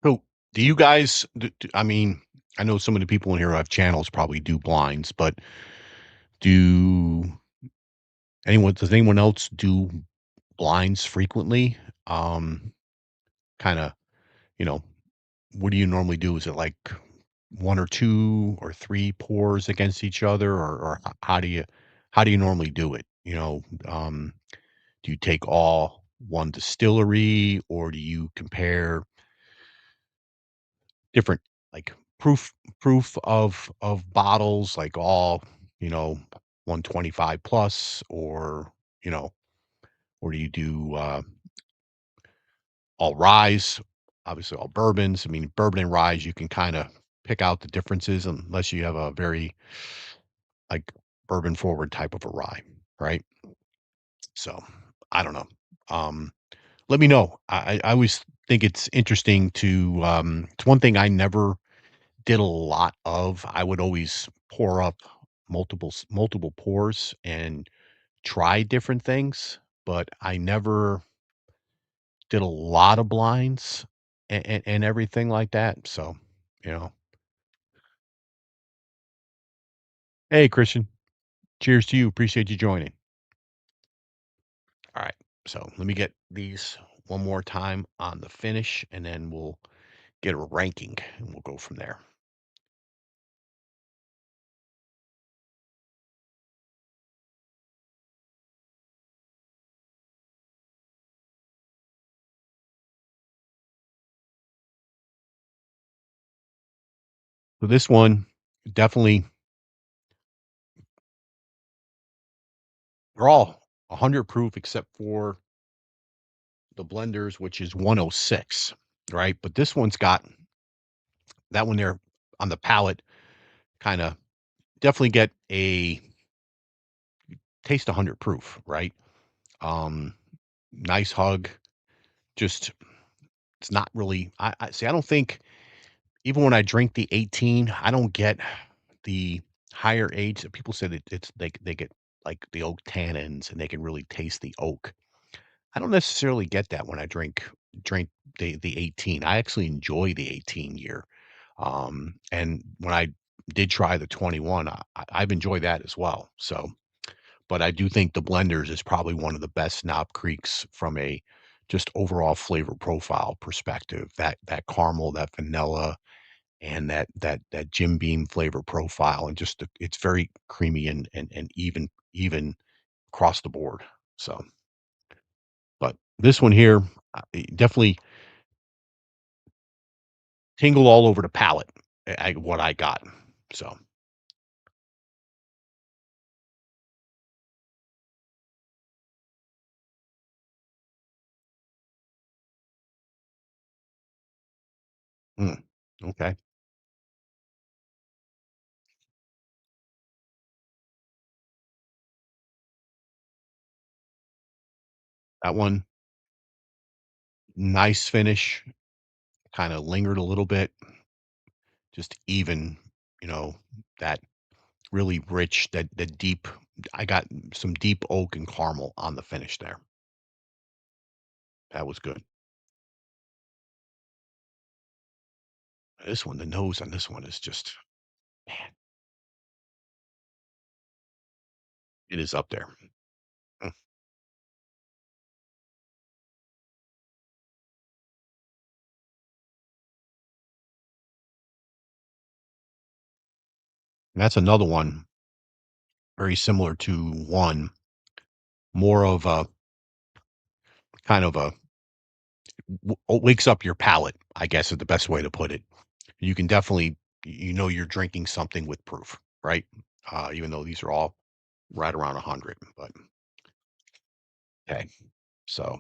[SPEAKER 4] So, do you guys? I mean, I know some of the people in here who have channels probably do blinds, but do does anyone else do blinds frequently? Kind of, you know, what do you normally do? Is it like one or two or three pours against each other, or how do you normally do it? Do you take all one distillery, or do you compare different like proof of bottles, like all, you know, 125 plus, or you know, or do you do all ryes, obviously all bourbons? I mean, bourbon and ryes, you can kind of pick out the differences unless you have a very like bourbon forward type of a rye, right? So I don't know. Um, Let me know. I always think it's interesting to. It's one thing I never did a lot of. I would always pour up multiple pours and try different things, but I never did a lot of blinds and everything like that. So, you know, hey, Christian, cheers to you. Appreciate you joining. All right. So let me get these one more time on the finish, and then we'll get a ranking and we'll go from there. So this one definitely, they're all 100 proof except for the blenders, which is 106, right? But this one's got that one there on the palate, kind of definitely get a taste 100 proof, right? Um, Nice hug. Just it's not really. I see. I don't think even when I drink the 18, I don't get the higher age. People said it's they get like the oak tannins and they can really taste the oak. I don't necessarily get that when I drink the 18. I actually enjoy the 18 year. And when I did try the 21, I've enjoyed that as well. So, but I do think the blenders is probably one of the best Knob Creeks from a just overall flavor profile perspective. That caramel, that vanilla, and that Jim Beam flavor profile, and just it's very creamy and even across the board. So, but this one here, definitely tingle all over the palate. What I got. So, mm, okay, that one, nice finish. Kind of lingered a little bit. Just even, you know, that really rich, that deep. I got some deep oak and caramel on the finish there. That was good. This one, the nose on this one is just, man, it is up there. Mm. And that's another one very similar to one, more of a kind of a wakes up your palate, I guess is the best way to put it. You can definitely, you're drinking something with proof, right? Even though these are all right around 100, but okay. So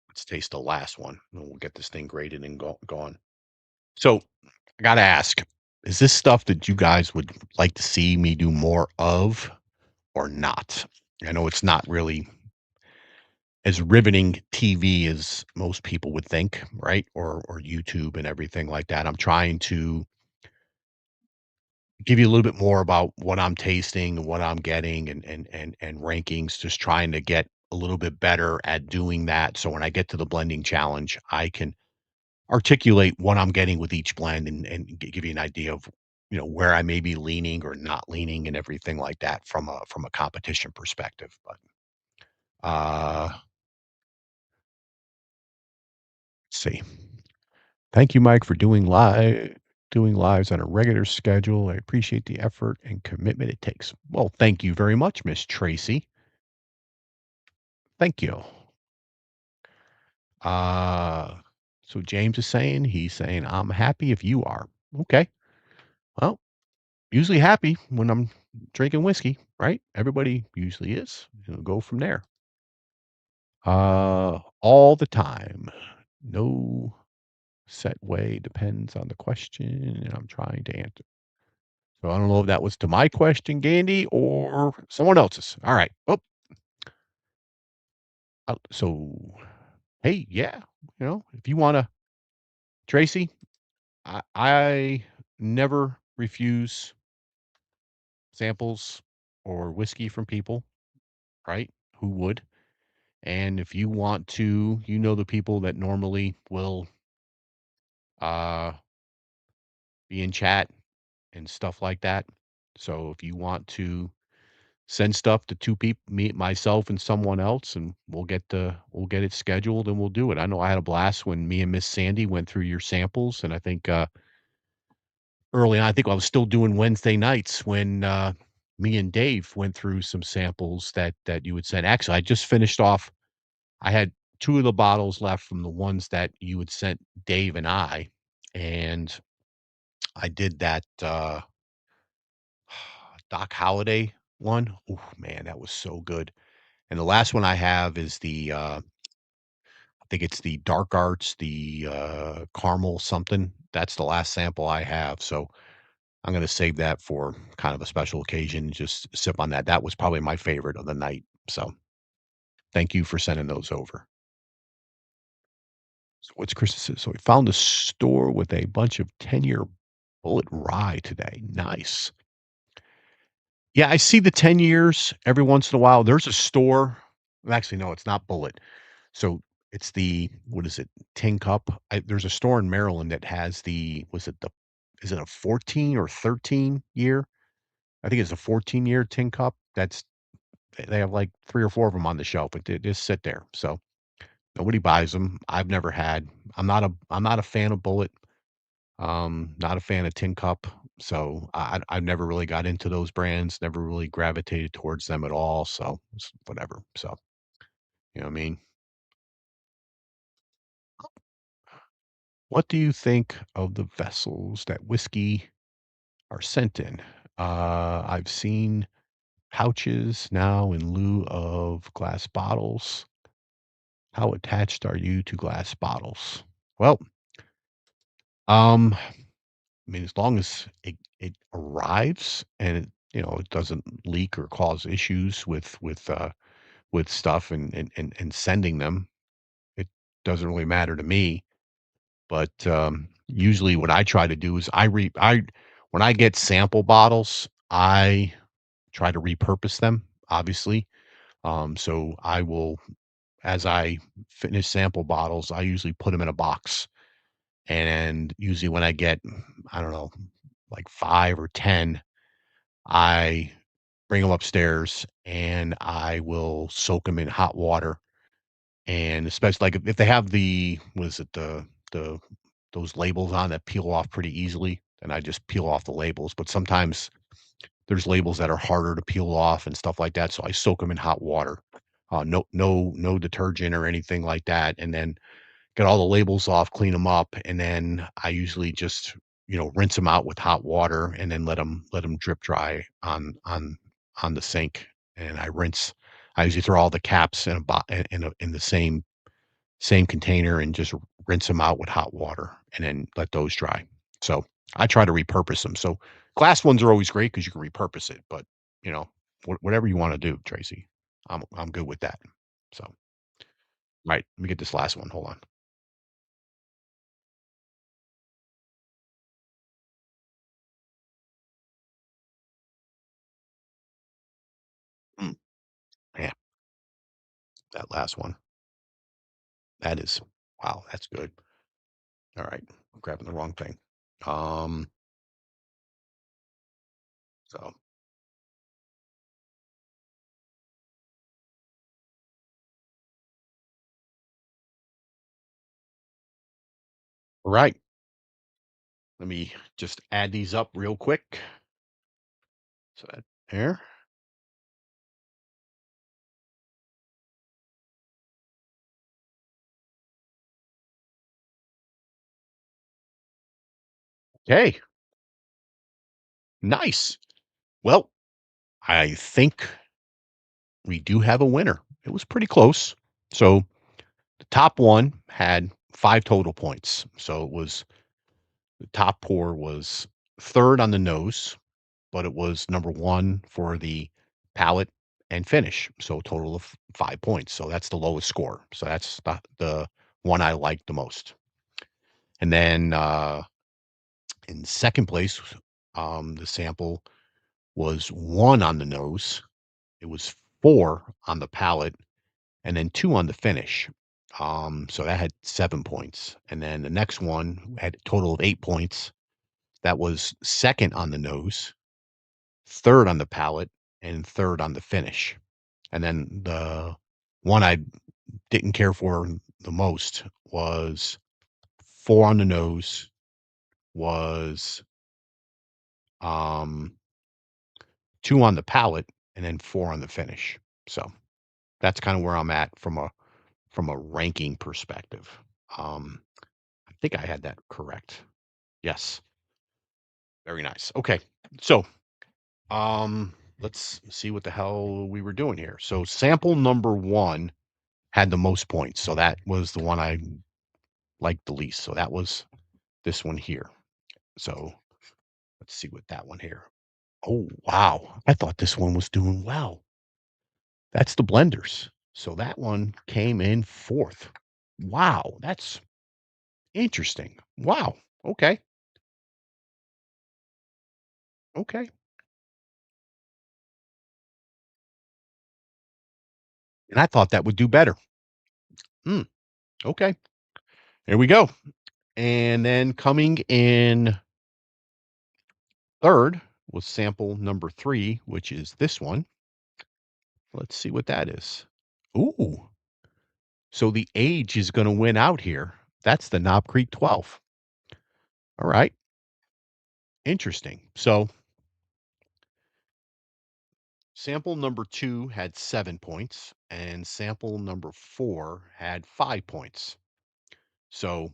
[SPEAKER 4] let's taste the last one, and we'll get this thing graded and gone. So I gotta ask, is this stuff that you guys would like to see me do more of or not? I know it's not really as riveting TV as most people would think, right? Or YouTube and everything like that. I'm trying to give you a little bit more about what I'm tasting and what I'm getting and rankings, just trying to get a little bit better at doing that. So when I get to the blending challenge, I can articulate what I'm getting with each blend and give you an idea of, where I may be leaning or not leaning and everything like that from a competition perspective. But Let's see. Thank you, Mike, for doing lives on a regular schedule. I appreciate the effort and commitment it takes. Well, thank you very much, Miss Tracy. Thank you. So James is saying, he's saying, I'm happy if you are. Okay. Well, usually happy when I'm drinking whiskey, right? Everybody usually is. Go from there. All the time. No set way, depends on the question, and I'm trying to answer. So I don't know if that was to my question, Gandy, or someone else's. All right. Oh, so hey, yeah, if you want to, Tracy, I never refuse samples or whiskey from people, right? Who would? And if you want to, the people that normally will uh be in chat and stuff like that. So if you want to send stuff to two people, me, myself, and someone else, and we'll get it scheduled and we'll do it. I know I had a blast when me and Miss Sandy went through your samples, and I think early on, I think I was still doing Wednesday nights when me and Dave went through some samples that you would send. Actually, I just finished off. I had two of the bottles left from the ones that you had sent Dave and I, and I did that Doc Holliday one. Oh man, that was so good. And the last one I have is I think it's the Dark Arts, the caramel something. That's the last sample I have. So I'm going to save that for kind of a special occasion. Just sip on that. That was probably my favorite of the night. So thank you for sending those over. So what's Chris's? So we found a store with a bunch of 10-year bullet rye today. Nice. Yeah, I see the 10 years every once in a while. There's a store. Actually, no, it's not bullet. So it's the what is it? Tin Cup. There's a store in Maryland that has is it a 14 or 13 year? I think it's a 14-year tin cup. They have like 3 or 4 of them on the shelf, but they just sit there. So nobody buys them. I've never had. I'm not a fan of Bullet. Not a fan of Tin Cup. So I never really got into those brands. Never really gravitated towards them at all. So it's whatever. So you know what I mean. What do you think of the vessels that whiskey are sent in? I've seen pouches now in lieu of glass bottles. How attached are you to glass bottles? Well, I mean, as long as it arrives and it doesn't leak or cause issues with stuff and sending them, it doesn't really matter to me. But usually, what I try to do is I when I get sample bottles, I try to repurpose them. Obviously, so I will as I finish sample bottles, I usually put them in a box. And usually when I get, I don't know, like 5 or 10, I bring them upstairs and I will soak them in hot water. And especially like if they have what is it, the those labels on that peel off pretty easily, then I just peel off the labels. But sometimes there's labels that are harder to peel off and stuff like that. So I soak them in hot water. No detergent or anything like that. And then get all the labels off, clean them up, and then I usually just, rinse them out with hot water and then let them drip dry on the sink. And I usually throw all the caps in the same container and just rinse them out with hot water and then let those dry. So I try to repurpose them. So glass ones are always great because you can repurpose it, but you know, whatever you want to do, Tracy, I'm good with that. So, right, let me get this last one. Hold on. Mm, yeah, that last one. That is wow, that's good. All right, I'm grabbing the wrong thing. Um, so All right. Let me just add these up real quick. So that there. Okay. Nice. Well, I think we do have a winner. It was pretty close. So the top one had 5 total points. So it was the top pour was third on the nose, but it was number 1 for the palate and finish. So a total of 5 points. So that's the lowest score. So that's the one I liked the most. And then in second place, the sample was 1 on the nose. It was 4 on the palate, and then 2 on the finish. So that had 7 points. And then the next one had a total of 8 points. That was second on the nose, third on the palate, and third on the finish. And then the one I didn't care for the most was 4 on the nose, was um 2 on the palate, and then 4 on the finish. So that's kind of where I'm at from a ranking perspective. Um, I think I had that correct. Yes. Very nice. Okay. So, let's see what the hell we were doing here. So sample number 1 had the most points. So that was the one I liked the least. So that was this one here. So let's see what that one here. Oh, wow. I thought this one was doing well. That's the blenders. So that one came in 4th. Wow. That's interesting. Wow. Okay. Okay. And I thought that would do better. Mm, okay. There we go. And then coming in third was sample number 3, which is this one. Let's see what that is. Ooh. So the age is going to win out here. That's the Knob Creek 12. All right. Interesting. So sample number 2 had 7 points, and sample number 4 had 5 points. So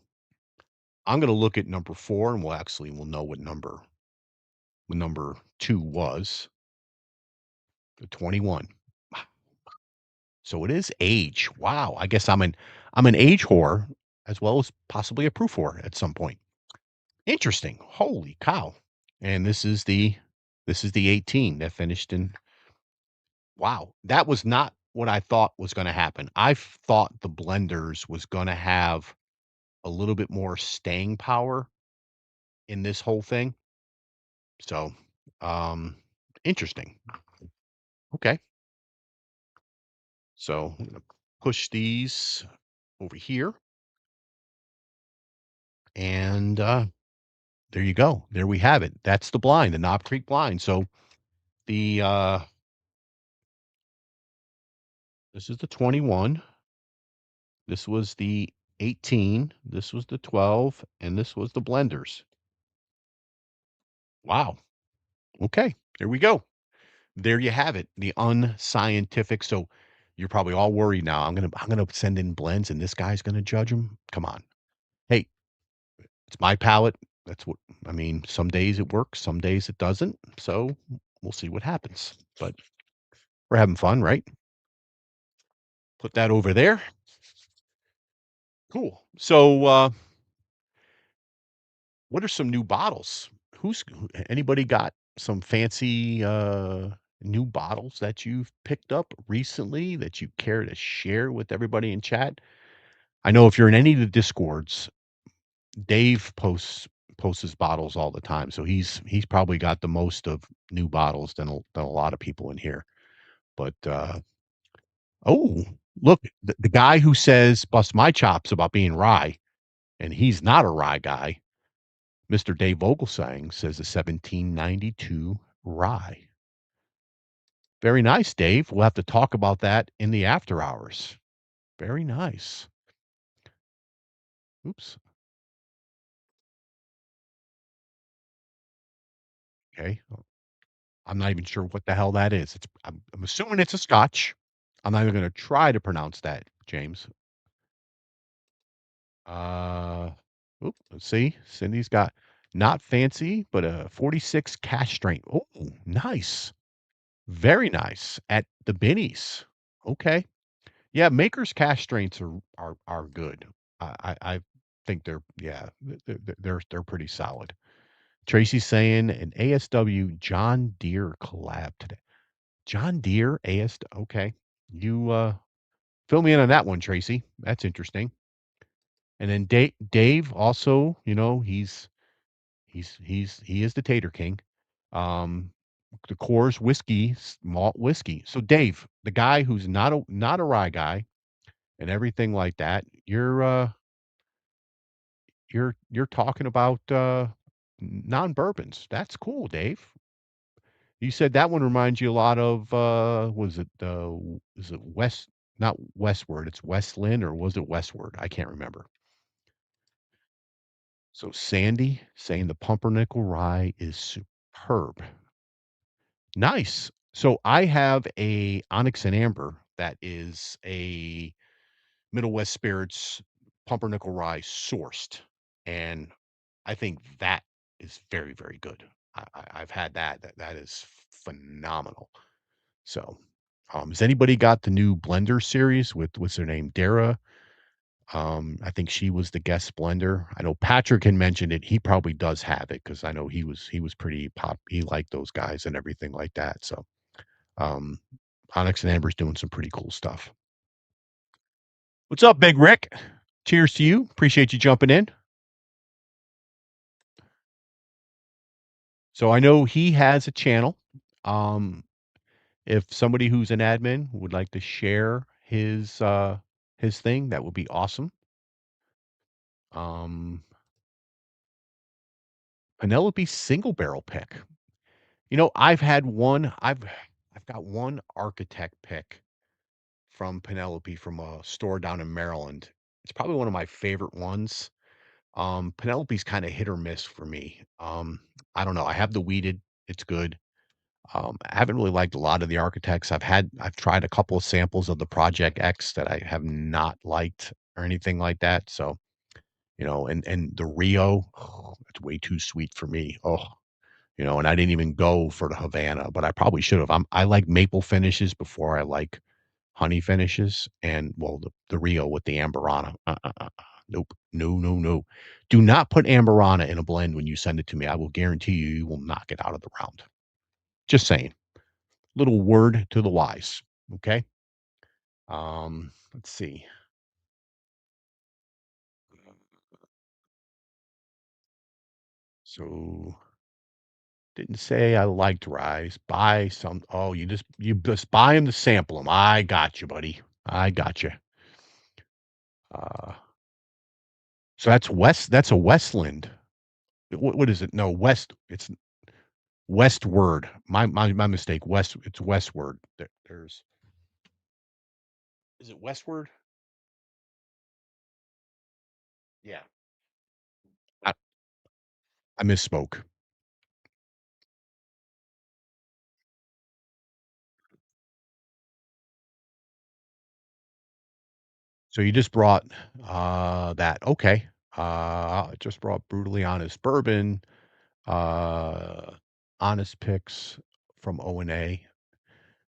[SPEAKER 4] I'm going to look at number 4, and we'll know what number 2 was. The 21. So it is age. Wow. I guess I'm an age whore as well as possibly a proof whore at some point. Interesting. Holy cow. And this is the 18 that finished in. Wow. That was not what I thought was going to happen. I thought the blenders was going to have a little bit more staying power in this whole thing. So, um interesting. Okay. So I'm gonna push these over here, and there you go. There we have it. That's the blind, the Knob Creek blind. So the this is the 21. This was the 18. This was the 12, and this was the blenders. Wow. Okay. There we go. There you have it. The unscientific. So you're probably all worried now. I'm gonna send in blends, and this guy's gonna judge them. Come on. Hey, it's my palate. That's what I mean. Some days it works, some days it doesn't. So we'll see what happens. But we're having fun, right? Put that over there. Cool. So what are some new bottles? Anybody got some fancy new bottles that you've picked up recently that you care to share with everybody in chat? I know if you're in any of the discords, Dave posts his bottles all the time, so he's probably got the most of new bottles than a lot of people in here. But oh, look, the guy who says bust my chops about being rye, and he's not a rye guy. Mr. Dave Vogelsang says a 1792 rye. Very nice, Dave. We'll have to talk about that in the after hours. Very nice. Oops. Okay. I'm not even sure what the hell that is. I'm assuming it's a Scotch. I'm not even going to try to pronounce that, James. Let's see. Cindy's got not fancy, but a 46 cash strength. Oh, nice. Very nice at the Binnies. Okay. Yeah, Maker's cash strengths are good. I think they're pretty solid. Tracy's saying an ASW John Deere collab today. John Deere AS. Okay, you fill me in on that one, Tracy. That's interesting. And then Dave also, he is the Tater King. The Coors whiskey, malt whiskey. So Dave, the guy who's not a rye guy and everything like that, you're talking about non-bourbons. That's cool, Dave. You said that one reminds you a lot of was it is it West not Westward, it's Westland or was it Westward? I can't remember. So Sandy saying the pumpernickel rye is superb. Nice. So I have a Onyx and Amber that is a Middle West Spirits pumpernickel rye sourced, and I think that is very, very good. I've had that. That is phenomenal. So, has anybody got the new blender series with what's her name, Dara? I think she was the guest blender. I know Patrick had mentioned it. He probably does have it because I know he was pretty pop. He liked those guys and everything like that. So, um, Onyx and Amber's doing some pretty cool stuff. What's up, Big Rick? Cheers to you. Appreciate you jumping in. So I know he has a channel. If somebody who's an admin would like to share his thing, that would be awesome. Penelope single barrel pick. I've got one architect pick from Penelope from a store down in Maryland. It's probably one of my favorite ones. Penelope's kind of hit or miss for me. I don't know. I have the weeded. It's good. I haven't really liked a lot of the architects. I've tried a couple of samples of the Project X that I have not liked or anything like that. So, and the Rio, it's way too sweet for me. Oh, and I didn't even go for the Havana, but I probably should have. I like maple finishes before I like honey finishes, and well, the Rio with the Amberana. Nope, no, no, no. Do not put Amberana in a blend when you send it to me. I will guarantee you will knock it out of the round. Just saying. Little word to the wise. Okay. Let's see. So didn't say I liked rice. Buy some. Oh, you just buy them to sample them. I got you, buddy. I got you. So that's West. That's a Westland. What is it? No, West. It's Westward. My mistake. West. It's Westward. There's. Is it Westward? Yeah. I, I misspoke. So you just brought that. Okay. I just brought brutally honest bourbon. Uh, honest picks from O&A.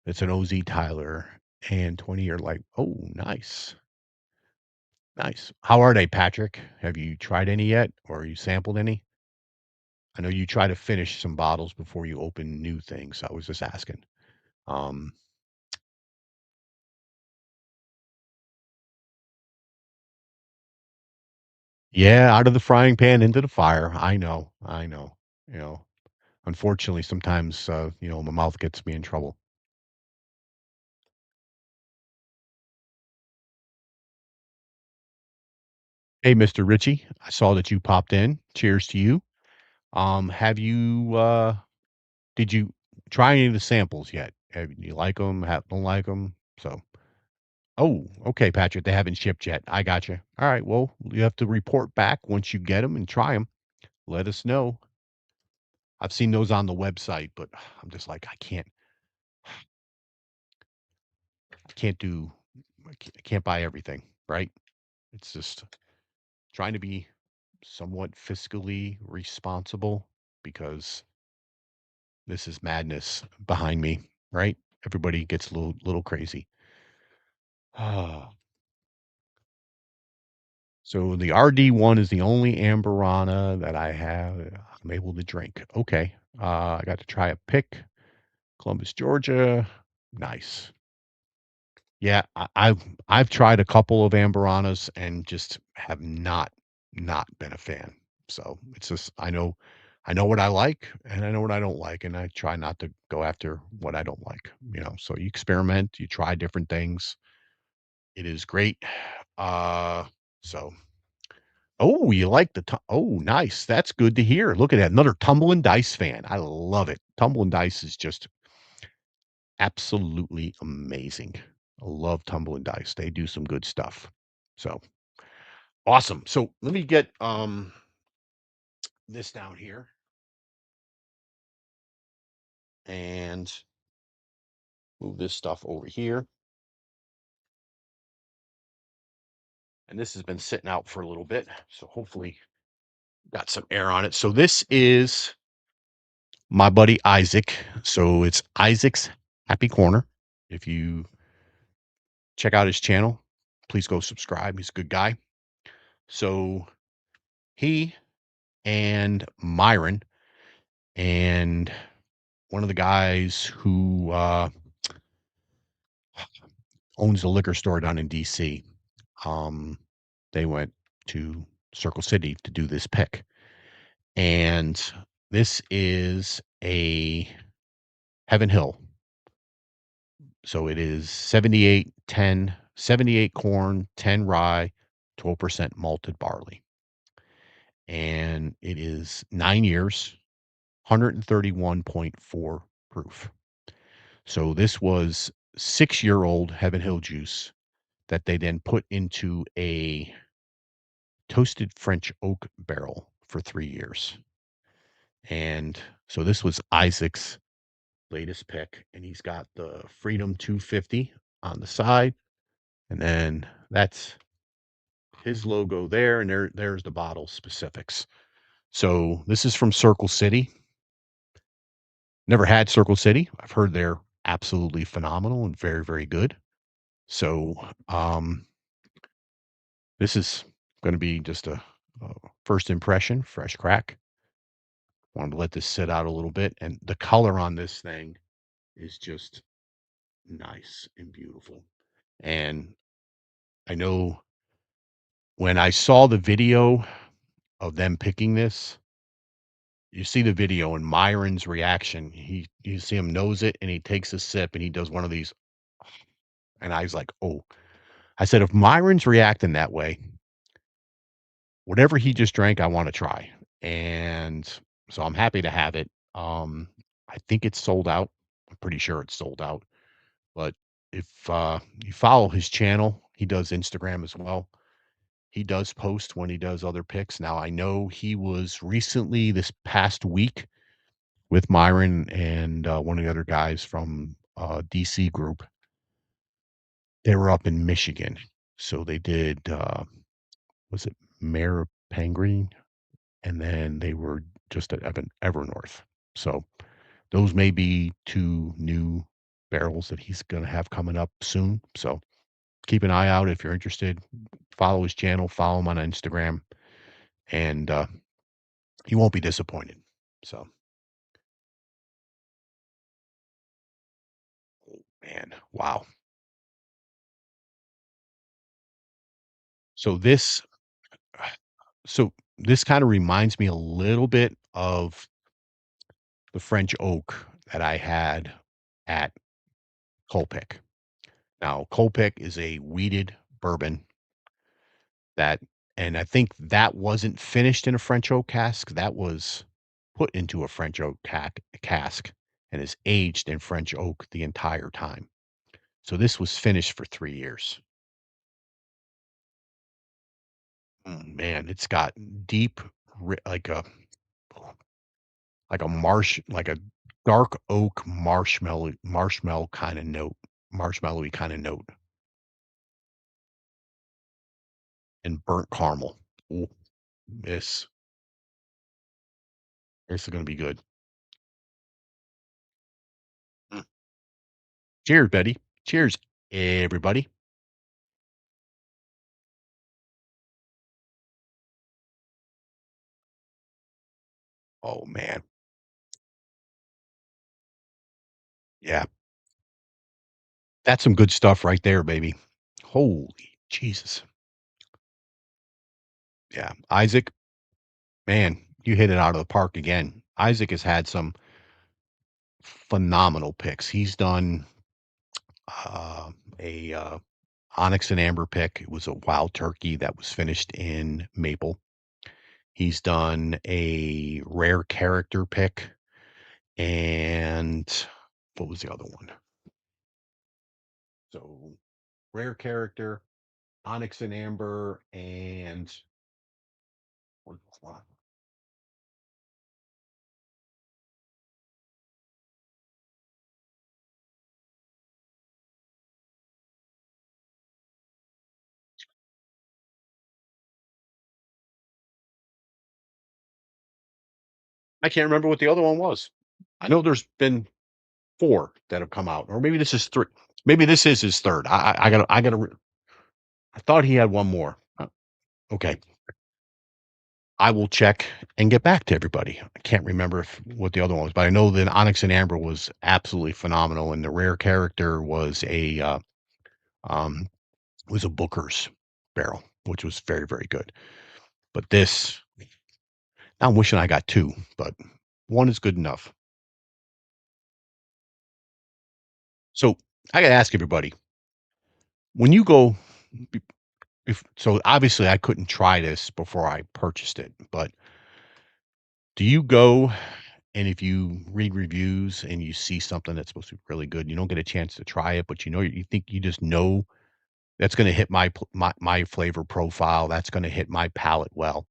[SPEAKER 4] It's an OZ Tyler and 20-year light. Oh, nice. Nice. How are they, Patrick? Have you tried any yet or you sampled any? I know you try to finish some bottles before you open new things. I was just asking. Um, yeah, out of the frying pan into the fire. I know. I know. You know, unfortunately, sometimes, my mouth gets me in trouble. Hey, Mr. Ritchie, I saw that you popped in. Cheers to you. Have you, did you try any of the samples yet? Have you like them? Don't like them? So, oh, okay, Patrick, they haven't shipped yet. I got you. All right, well, you have to report back once you get them and try them. Let us know. I've seen those on the website, but I'm just like, I can't buy everything, right? It's just trying to be somewhat fiscally responsible because this is madness behind me, right? Everybody gets a little crazy. So the RD1 is the only Amberana that I'm able to drink. Okay. I got to try a pick, Columbus, Georgia. Nice. Yeah, I've tried a couple of Amberanas and just have not been a fan. So it's just I know what I like and I know what I don't like, and I try not to go after what I don't like. So you experiment, you try different things. It is great. Uh, so oh, you like oh, nice. That's good to hear. Look at that. Another Tumble and Dice fan. I love it. Tumble and Dice is just absolutely amazing. I love Tumble and Dice. They do some good stuff. So awesome. So let me get this down here and move this stuff over here. And this has been sitting out for a little bit, so hopefully got some air on it. So this is my buddy Isaac. So it's Isaac's Happy Corner. If you check out his channel, please go subscribe. He's a good guy. So he and Myron and one of the guys who owns a liquor store down in DC, they went to Circle City to do this pick. And this is a Heaven Hill. So it is 78 10, 78 corn, 10 rye, 12% malted barley. And it is 9 years, 131.4 proof. So this was 6-year-old Heaven Hill juice that they then put into a toasted French oak barrel for 3 years. And so this was Isaac's latest pick, and he's got the Freedom 250 on the side, and then that's his logo there, and there's the bottle specifics. So this is from Circle City. Never had Circle City. I've heard they're absolutely phenomenal and very, very good. So this is going to be just a first impression, fresh crack. Wanted to let this sit out a little bit, and the color on this thing is just nice and beautiful. And I know when I saw the video of them picking this, you see the video and Myron's reaction. You see him nose it and he takes a sip and he does one of these. And I was like, oh, I said, if Myron's reacting that way, whatever he just drank, I want to try. And so I'm happy to have it. I think it's sold out. I'm pretty sure it's sold out. But if you follow his channel, he does Instagram as well. He does post when he does other picks. Now, I know he was recently this past week with Myron and one of the other guys from DC group. They were up in Michigan. So they did, was it Mayor Penguin? And then they were just at Evernorth. So those may be 2 new barrels that he's going to have coming up soon. So keep an eye out if you're interested. Follow his channel, follow him on Instagram, and you won't be disappointed. So, oh, man, wow. So this, so this kind of reminds me a little bit of the French oak that I had at Colpick. Now, Colpick is a wheated bourbon that, and I think that wasn't finished in a French oak cask. That was put into a French oak cask and is aged in French oak the entire time. So this was finished for 3 years. Man, it's got deep, like a like like a dark oak marshmallow kind of note, marshmallowy kind of note, and burnt caramel. Ooh, this this is gonna be good. Mm. Cheers, Betty. Cheers, everybody. Oh man, yeah, that's some good stuff right there, baby. Holy Jesus. Yeah, Isaac, man, you hit it out of the park again. Isaac has had some phenomenal picks. He's done a onyx and amber pick. It was a wild turkey that was finished in maple. He's done a rare character pick, and what was the other one? So rare character, onyx and amber, and what was the one? I can't remember what the other one was. I know there's been 4 that have come out, or maybe this is 3. Maybe this is his 3rd. I thought he had one more. Okay. I will check and get back to everybody. I can't remember what the other one was, but I know that Onyx and Amber was absolutely phenomenal, and the rare character um, was a Booker's barrel, which was very, very good. But this, now I'm wishing I got 2, but 1 is good enough. So I got to ask everybody, when you go, so obviously I couldn't try this before I purchased it, but do you go and if you read reviews and you see something that's supposed to be really good, you don't get a chance to try it, but you think you just know that's going to hit my flavor profile, that's going to hit my palate well.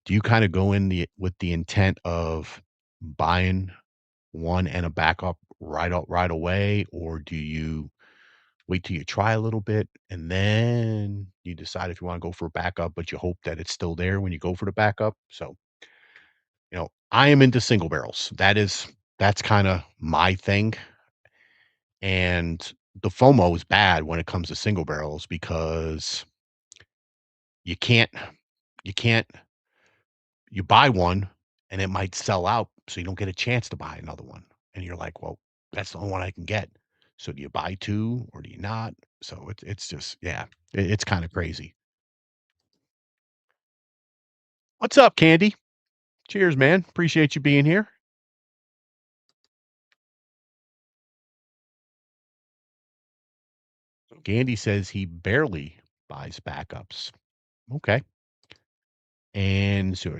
[SPEAKER 4] Do you kind of go in with the intent of buying one and a backup right away, or do you wait till you try a little bit and then you decide if you want to go for a backup, but you hope that it's still there when you go for the backup? So I am into single barrels. That's kinda my thing, and the FOMO is bad when it comes to single barrels because you can't you can't you buy one and it might sell out, so you don't get a chance to buy another one, and you're like, "Well, that's the only one I can get." So do you buy 2 or do you not? So it's just yeah, it's kinda crazy. What's up, Candy? Cheers, man. Appreciate you being here. Candy says he barely buys backups. Okay. And so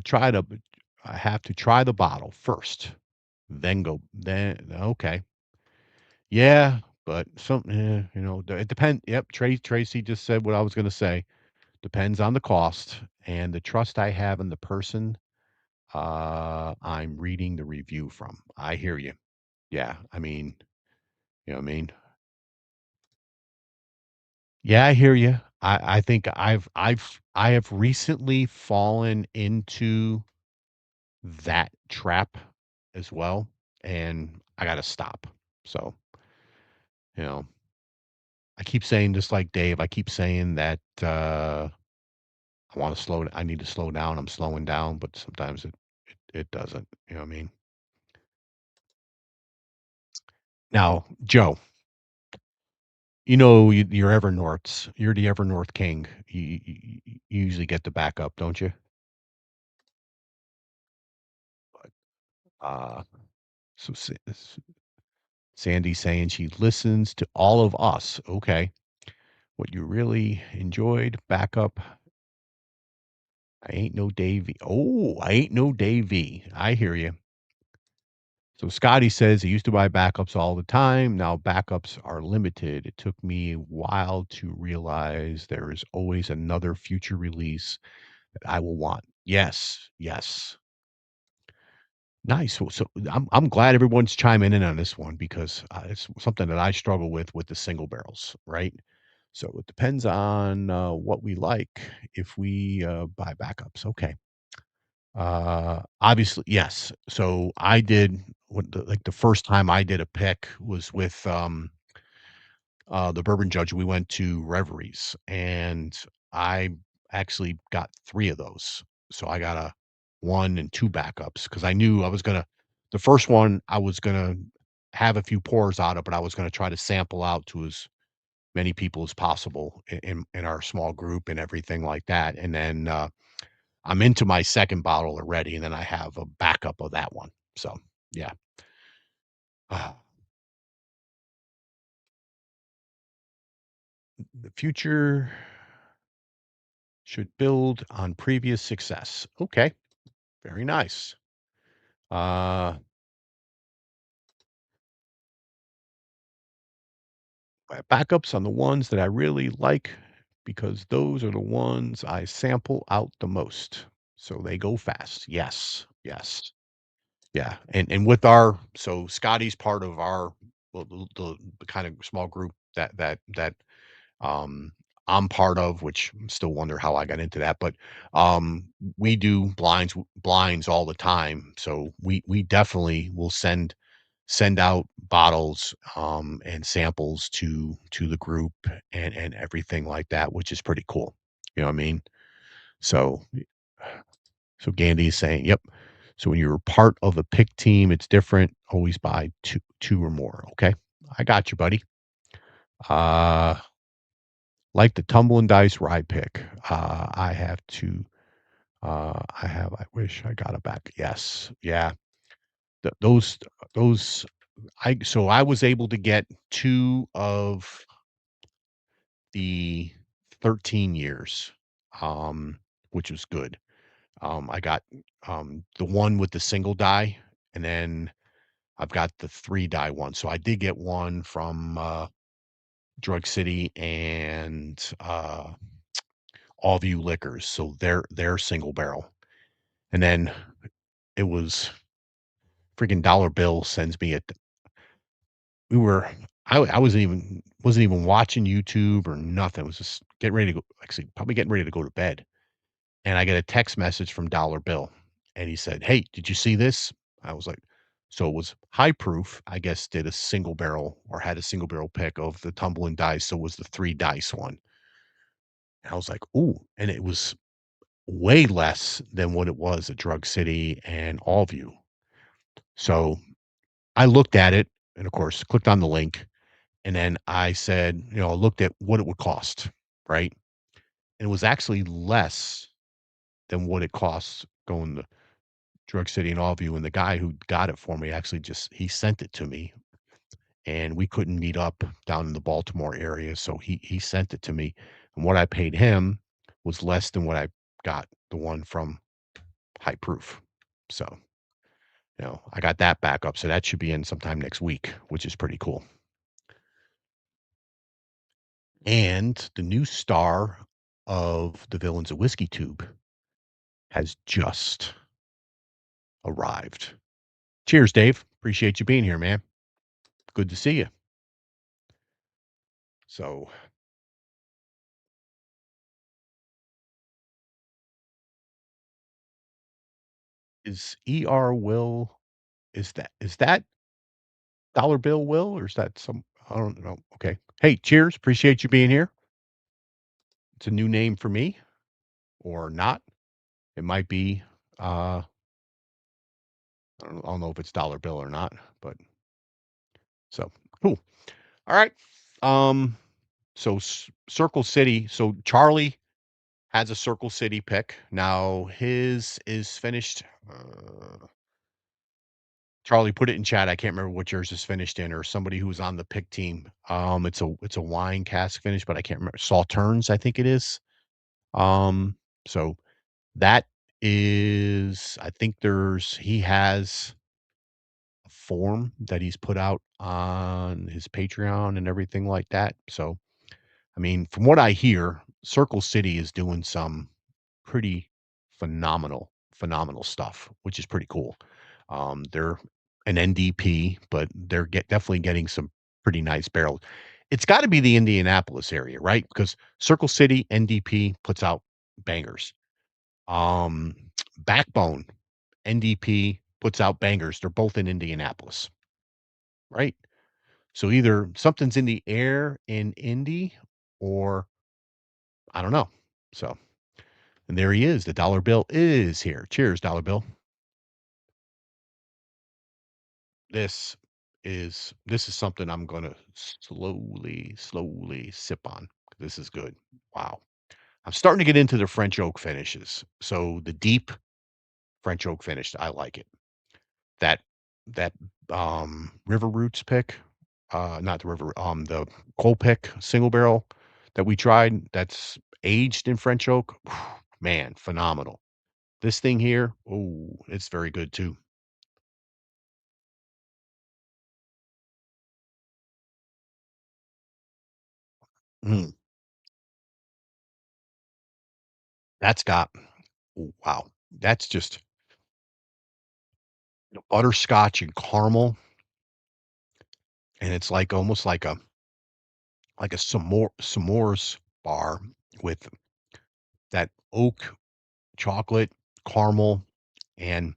[SPEAKER 4] I have to try the bottle first, then okay. Yeah, but it depends. Yep, Tracy just said what I was gonna say. Depends on the cost and the trust I have in the person I'm reading the review from. I hear you. Yeah, I mean, you know what I mean? Yeah, I hear you. I think I have recently fallen into that trap as well, and I gotta stop. So, you know, I keep saying just like Dave, I keep saying that I need to slow down. I'm slowing down, but sometimes it doesn't. You know what I mean? Now, Joe, you're Evernorth's. You're the Evernorth king. You usually get the backup, don't you? But so Sandy's saying she listens to all of us. Okay. What you really enjoyed, backup. I ain't no Davy. Oh, I ain't no Davy. I hear you. So Scotty says he used to buy backups all the time. Now backups are limited. It took me a while to realize there is always another future release that I will want. Yes, yes. Nice. So I'm glad everyone's chiming in on this one because it's something that I struggle with the single barrels, right? So it depends on what we like if we buy backups. Okay. Obviously, yes. So I did like the first time I did a pick was with the Bourbon Judge. We went to Reveries, and I actually got 3 of those. So I got a 1 and 2 backups because I knew I was gonna the first one, I was gonna have a few pours out of, but I was gonna try to sample out to as many people as possible in our small group and everything like that, and then, I'm into my 2nd bottle already, and then I have a backup of that one. So, yeah. The future should build on previous success. Okay, very nice. Uh, backups on the ones that I really like because those are the ones I sample out the most. So they go fast. Yes, yes. Yeah. And with our so Scotty's part of our well, the kind of small group that um I'm part of, which I still wonder how I got into that, but we do blinds all the time. So we definitely will send out bottles and samples to the group and everything like that, which is pretty cool. You know what I mean? So so Gandhi is saying, yep. So when you're part of a pick team, it's different. Always buy two or more. Okay. I got you, buddy. Uh like the tumble and dice ride pick. I have to I wish I got it back. Yes. Yeah. Those I was able to get 2 of the 13 years, um, which was good. I got, the one with the single die, and then I've got the 3 die one. So I did get one from, Drug City and, All View Liquors, so their single barrel. And then it was freaking Dollar Bill sends me a we were I wasn't even watching YouTube or nothing. I was just getting ready to go actually, probably getting ready to go to bed, and I get a text message from Dollar Bill, and he said, "Hey, did you see this?" I was like so it was High Proof, I guess, did a single barrel or had a single barrel pick of the Tumble and Dice, so it was the 3 dice one. And I was like, "Ooh," and it was way less than what it was at Drug City and Allview. So, I looked at it and, of course, clicked on the link. And then I said, I looked at what it would cost, right? And it was actually less than what it costs going to Drug City and Allview. And the guy who got it for me actually he sent it to me, and we couldn't meet up down in the Baltimore area. So he sent it to me. And what I paid him was less than what I got the one from High Proof. So, I got that back up. So that should be in sometime next week, which is pretty cool. And the new star of the Villains of Whiskey Tube has just arrived. Cheers, Dave. Appreciate you being here, man. Good to see you. So, is ER Will, is that Dollar Bill Will, or is that I don't know. Okay. Hey, cheers. Appreciate you being here. It's a new name for me or not. It might be, I don't know if it's Dollar Bill or not, but so cool. All right. Um, so Circle City. So Charlie has a Circle City pick. Now his is finished. Charlie, put it in chat. I can't remember what yours is finished in, or somebody who was on the pick team. It's a wine cask finish, but I can't remember. Sauternes, I think it is. So that is, I think he has a form that he's put out on his Patreon and everything like that. So, I mean, from what I hear, Circle City is doing some pretty phenomenal stuff, which is pretty cool. They're an NDP, but they're definitely getting some pretty nice barrels. It's got to be the Indianapolis area, right? Because Circle City NDP puts out bangers. Um, Backbone NDP puts out bangers. They're both in Indianapolis, right? So either something's in the air in Indy, or I don't know. So, and there he is. The dollar bill is here. Cheers, dollar bill. This is something I'm gonna slowly sip on. This is good. Wow. I'm starting to get into the French oak finishes. So the deep French oak finish, I like it. That that River Roots pick, not the river, the coal pick single barrel that we tried that's aged in French oak. Man, phenomenal. This thing here, oh, it's very good too. Mm, that's got oh, wow. That's just butterscotch and caramel, and it's like almost like a s'mores bar with that oak chocolate, caramel, and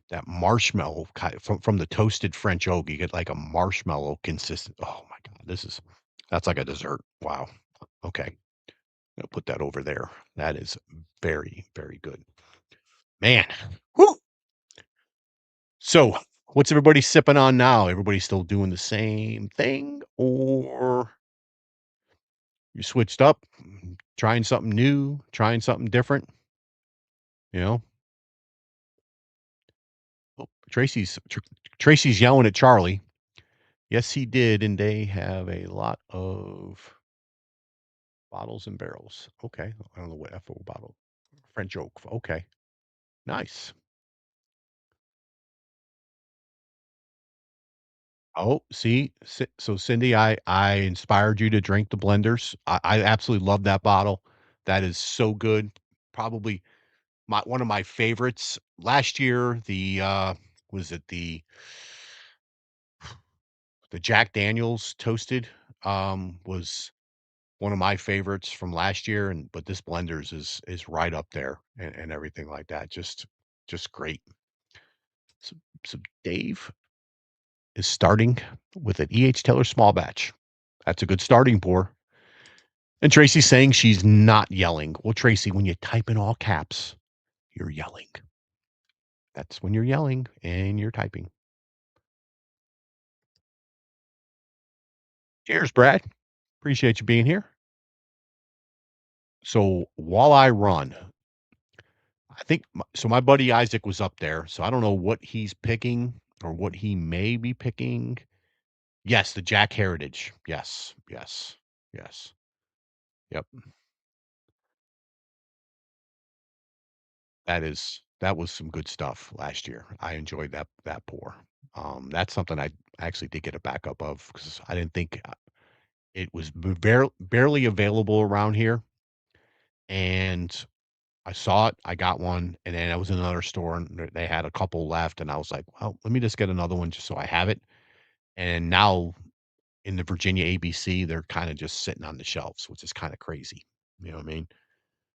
[SPEAKER 4] that marshmallow from the toasted French oak. You get like a marshmallow consistent. Oh my god, that's like a dessert. Wow. Okay, gonna put that over there. That is very, very good. Man. Whoo! So, what's everybody sipping on now? Everybody still doing the same thing, or you switched up, trying something new, trying something different? You know, oh, Tracy's yelling at Charlie. Yes, he did, and they have a lot of bottles and barrels. Okay, I don't know what FO bottle. French oak. Okay, nice. Oh, see, so Cindy, I inspired you to drink the blenders. I absolutely love that bottle. That is so good. Probably my one of my favorites. Last year, the was it the Jack Daniels toasted was one of my favorites from last year, and but this blenders is right up there and everything like that. Just great. So, so Dave is starting with an EH Taylor small batch. That's a good starting pour. And Tracy's saying she's not yelling. Well, Tracy, when you type in all caps, you're yelling. That's when you're yelling and you're typing. Cheers, Brad. Appreciate you being here. So while I run, I think so. My buddy Isaac was up there, so I don't know what he's picking or what he may be picking. Yes, the Jack Heritage. Yes, yes, yes. Yep. That was some good stuff last year. I enjoyed that pour. That's something I actually did get a backup of because I didn't think it was barely available around here, and I saw it. I got one, and then I was in another store, and they had a couple left, and I was like, "Well, let me just get another one just so I have it." And now in the Virginia ABC, they're kind of just sitting on the shelves, which is kind of crazy. You know what I mean?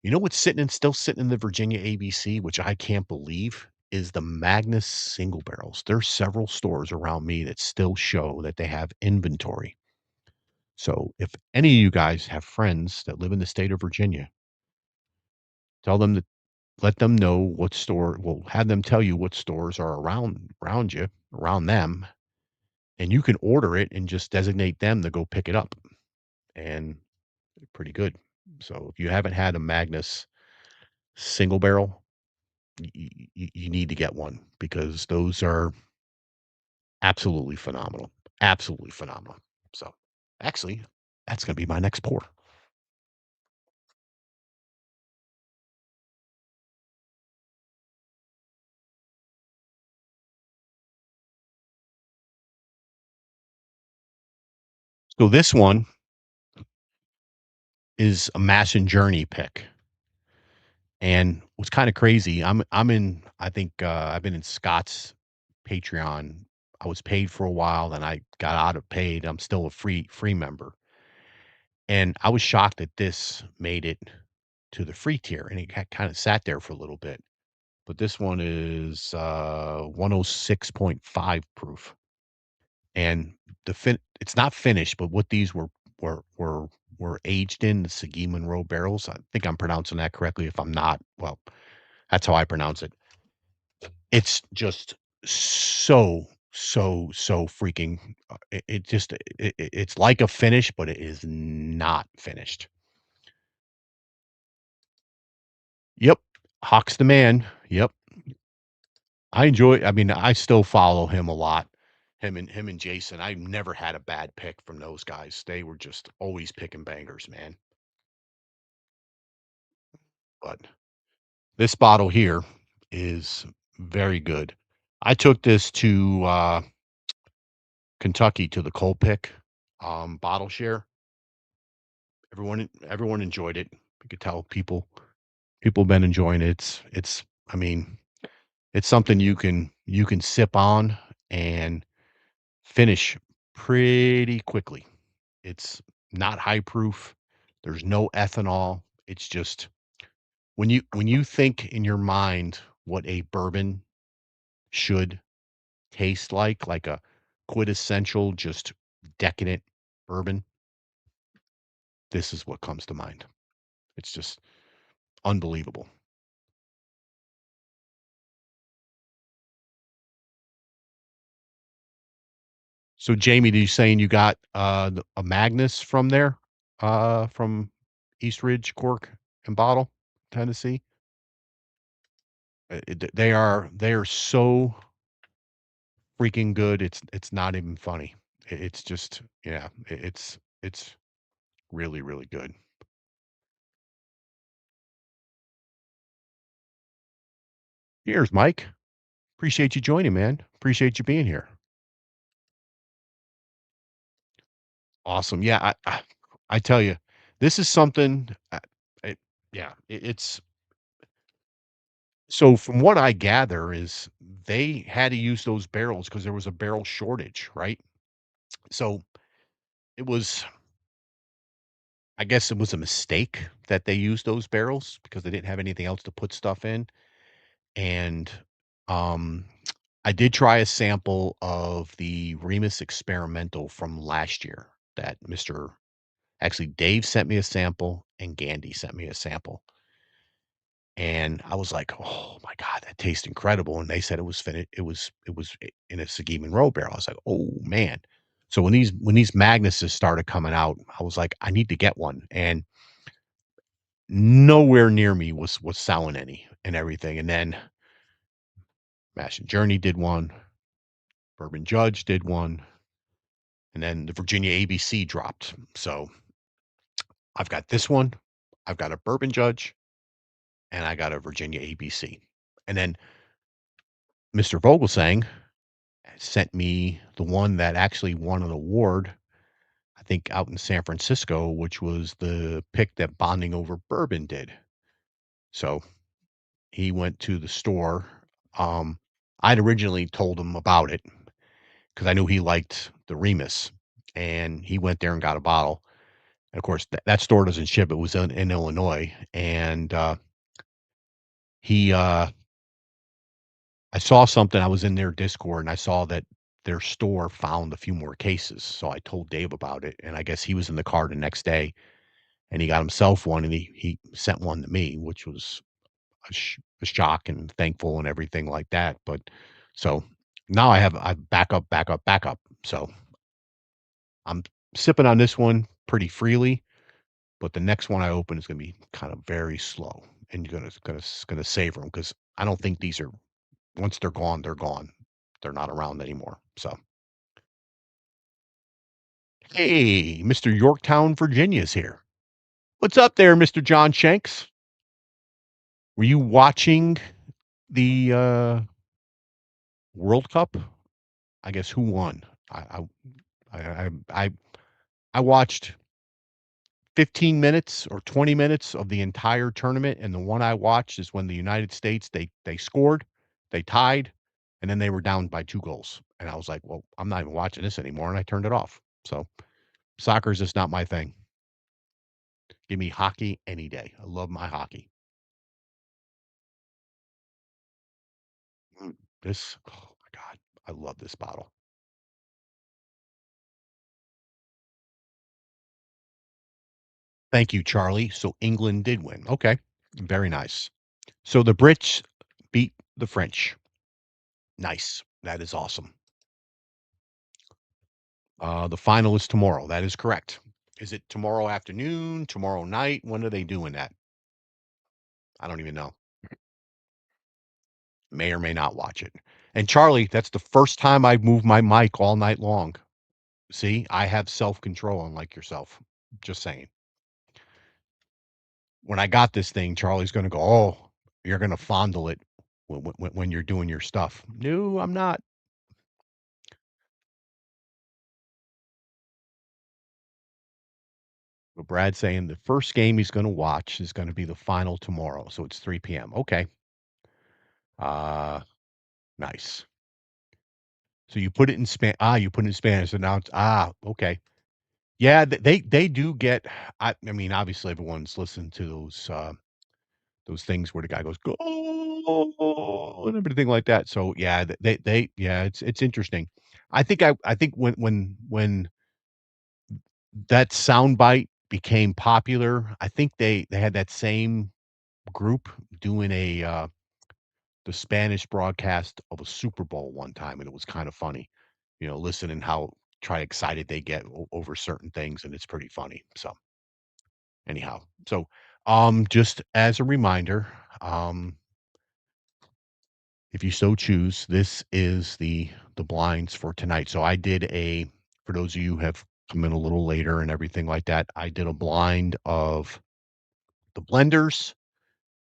[SPEAKER 4] You know what's still sitting in the Virginia ABC, which I can't believe, is the Magnus single barrels. There's several stores around me that still show that they have inventory. So if any of you guys have friends that live in the state of Virginia, tell them to let them know what store. Well, have them tell you what stores are around you, around them, and you can order it and just designate them to go pick it up. And pretty good. So if you haven't had a Magnus single barrel, you need to get one because those are absolutely phenomenal. Absolutely phenomenal. So actually, that's going to be my next pour. So this one is a Mass and Journey pick. And what's kind of crazy, I'm in, I think I've been in Scotts Patreon. I was paid for a while, then I got out of paid. I'm still a free member. And I was shocked that this made it to the free tier, and it kind of sat there for a little bit. But this one is 106.5 proof. And it's not finished, but what these were aged in, the Segui Monroe barrels. I think I'm pronouncing that correctly. If I'm not, well, that's how I pronounce it. It's just so freaking it's like a finish, but it is not finished. Yep. Hawk's the man. Yep. I mean, I still follow him a lot. Him and Jason. I've never had a bad pick from those guys. They were just always picking bangers, man. But this bottle here is very good. I took this to Kentucky to the cold pick bottle share. Everyone enjoyed it. You could tell people have been enjoying it. It's I mean, it's something you can sip on and finish pretty quickly. It's not high proof. There's no ethanol. It's just when you think in your mind what a bourbon should taste like a quintessential, just decadent bourbon, this is what comes to mind. It's just unbelievable. So, Jamie, you saying you got a Magnus from there, from East Ridge Cork and Bottle, Tennessee? They are so freaking good. It's not even funny. It's just yeah. It's really really good. Here's Mike. Appreciate you joining, man. Appreciate you being here. Awesome. Yeah, I tell you, this is something. It, yeah, it's so from what I gather is they had to use those barrels because there was a barrel shortage, right? So it was, I guess it was a mistake that they used those barrels because they didn't have anything else to put stuff in. And um, I did try a sample of the Remus Experimental from last year that actually Dave sent me a sample and Gandhi sent me a sample. And I was like, "Oh my god, that tastes incredible." And they said it was finished. It was in a Segui Monroe barrel. I was like, "Oh man." So when these Magnuses started coming out, I was like, "I need to get one." And nowhere near me was selling any and everything. And then Mash and Journey did one, Bourbon Judge did one, and then the Virginia ABC dropped. So I've got this one, I've got a Bourbon Judge, and I got a Virginia ABC. And then Mr. Vogelsang sent me the one that actually won an award, I think out in San Francisco, which was the pick that Bonding Over Bourbon did. So he went to the store. I'd originally told him about it because I knew he liked the Remus, and he went there and got a bottle. And of course, that store doesn't ship. It was in Illinois, and he I saw something. I was in their Discord, and I saw that their store found a few more cases. So I told Dave about it, and I guess he was in the car the next day, and he got himself one, and he sent one to me, which was a shock and thankful and everything like that. But so now I've backup. So I'm sipping on this one pretty freely, but the next one I open is going to be kind of very slow, and you're gonna savor them because I don't think these are once they're gone, they're gone. They're not around anymore. So, hey, Mr. Yorktown, Virginia's here. What's up there, Mr. John Shanks? Were you watching the World Cup? I guess who won? I I watched 15 minutes or 20 minutes of the entire tournament, and the one I watched is when the United States they scored, they tied, And then they were down by 2 goals. And I was like, well, I'm not even watching this anymore. And I turned it off. So soccer is just not my thing. Give me hockey any day. I love my hockey. This, oh my God, I love this bottle. Thank you, Charlie. So England did win. Okay. Very nice. So the Brits beat the French. Nice. That is awesome. The final is tomorrow. That is correct. Is it tomorrow afternoon, tomorrow night? When are they doing that? I don't even know. May or may not watch it. And Charlie, that's the first time I've moved my mic all night long. See, I have self-control, unlike yourself. Just saying. When I got this thing, Charlie's going to go, oh, you're going to fondle it when you're doing your stuff. No, I'm not. But Brad's saying the first game he's going to watch is going to be the final tomorrow. So it's 3 p.m. Okay. Nice. So you put it in you put it in Spanish. So now it's, okay. Yeah, they do get, I mean, obviously everyone's listened to those things where the guy goes, go, and everything like that. So yeah, yeah, it's interesting. I think when that soundbite became popular, I think they had that same group doing the Spanish broadcast of a Super Bowl one time, and it was kind of funny, listening how excited they get over certain things, and it's pretty funny. So anyhow, so just as a reminder, um, if you so choose, this is the blinds for tonight. So I did for those of you who have come in a little later and everything like that, I did a blind of the blenders,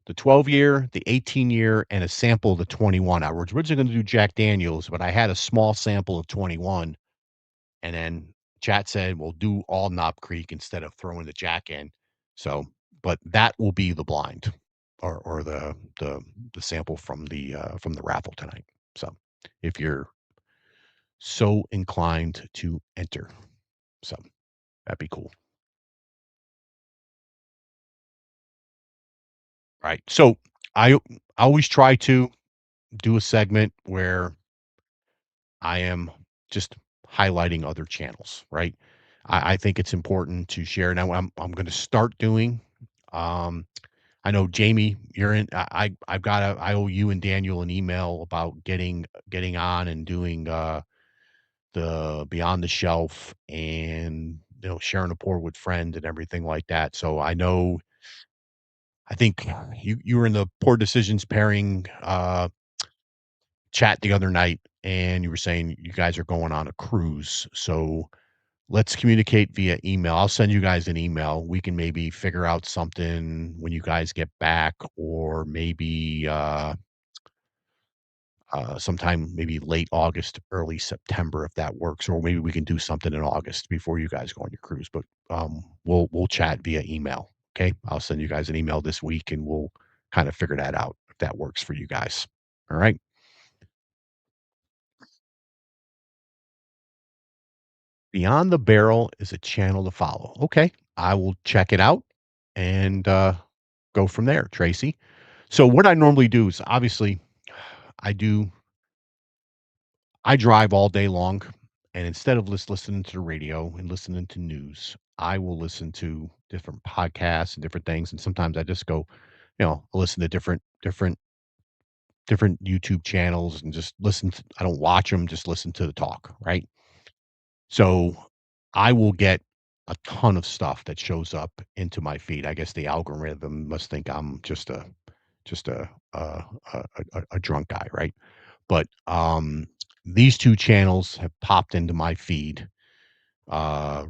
[SPEAKER 4] the 12-year, the 18-year, and a sample of the 21. I was originally going to do Jack Daniels, but I had a small sample of 21, and then chat said, "We'll do all Knob Creek instead of throwing the Jack in." So, but that will be the blind, or the sample from the raffle tonight. So, if you're so inclined to enter, so that'd be cool. Right. So I always try to do a segment where I am just highlighting other channels, right? I think it's important to share. Now I'm going to start doing. Um, I know Jamie, you're in. I've got I owe you and Daniel an email about getting on and doing the Beyond the Shelf and sharing a pour with friend and everything like that. So I know. I think you were in the poor decisions pairing chat the other night, and you were saying you guys are going on a cruise. So let's communicate via email. I'll send you guys an email. We can maybe figure out something when you guys get back, or maybe sometime maybe late August, early September, if that works, or maybe we can do something in August before you guys go on your cruise. But we'll chat via email. Okay, I'll send you guys an email this week, and we'll kind of figure that out if that works for you guys. All right. Beyond the Barrel is a channel to follow. Okay, I will check it out and go from there, Tracy. So what I normally do is obviously I do I drive all day long, and instead of just listening to the radio and listening to news, I will listen to different podcasts and different things. And sometimes I just go, listen to different YouTube channels and just listen. I don't watch them, just listen to the talk, right? So I will get a ton of stuff that shows up into my feed. I guess the algorithm must think I'm just a drunk guy, right? But these two channels have popped into my feed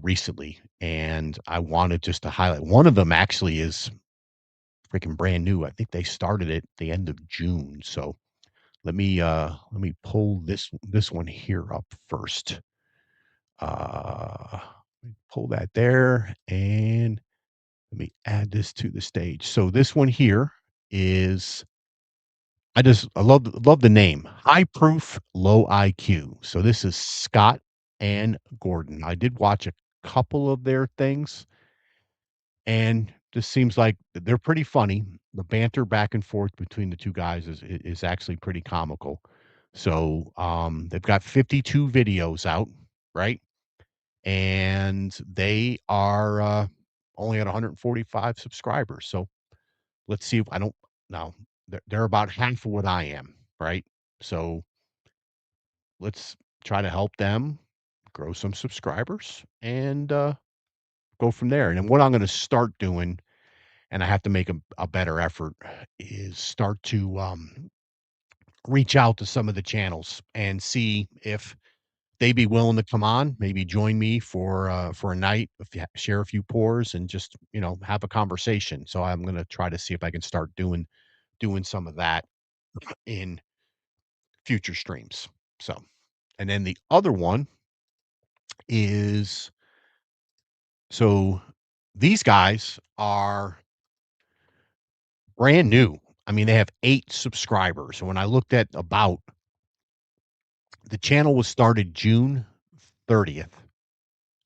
[SPEAKER 4] recently, and I wanted just to highlight one of them. Actually, is freaking brand new. I think they started it the end of June. So let me pull this one here up first. Pull that there, and let me add this to the stage. So this one here is I love the name. High proof, low IQ. So this is Scott and Gordon. I did watch a couple of their things, and this seems like they're pretty funny. The banter back and forth between the two guys is actually pretty comical. So they've got 52 videos out, right? And they are only at 145 subscribers. So let's see if I don't now they're about half of what I am, right? So let's try to help them grow some subscribers and go from there. And then what I'm going to start doing, and I have to make a better effort, is start to reach out to some of the channels and see if they be willing to come on, maybe join me for a night, share a few pours, and just have a conversation. So I'm going to try to see if I can start doing some of that in future streams. So, and then the other one is, so these guys are brand new. I mean, they have 8 subscribers. And when I looked at about, the channel was started June 30th,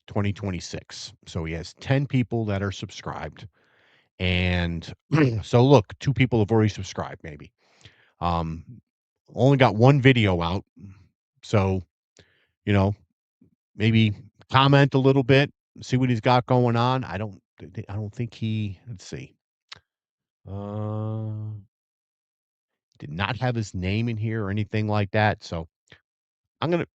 [SPEAKER 4] 2026. So he has 10 people that are subscribed. And so look, 2 people have already subscribed, maybe. Um, only got 1 video out. So, you know, maybe comment a little bit, see what he's got going on. I don't think he, let's see. Did not have his name in here or anything like that. So I'm gonna,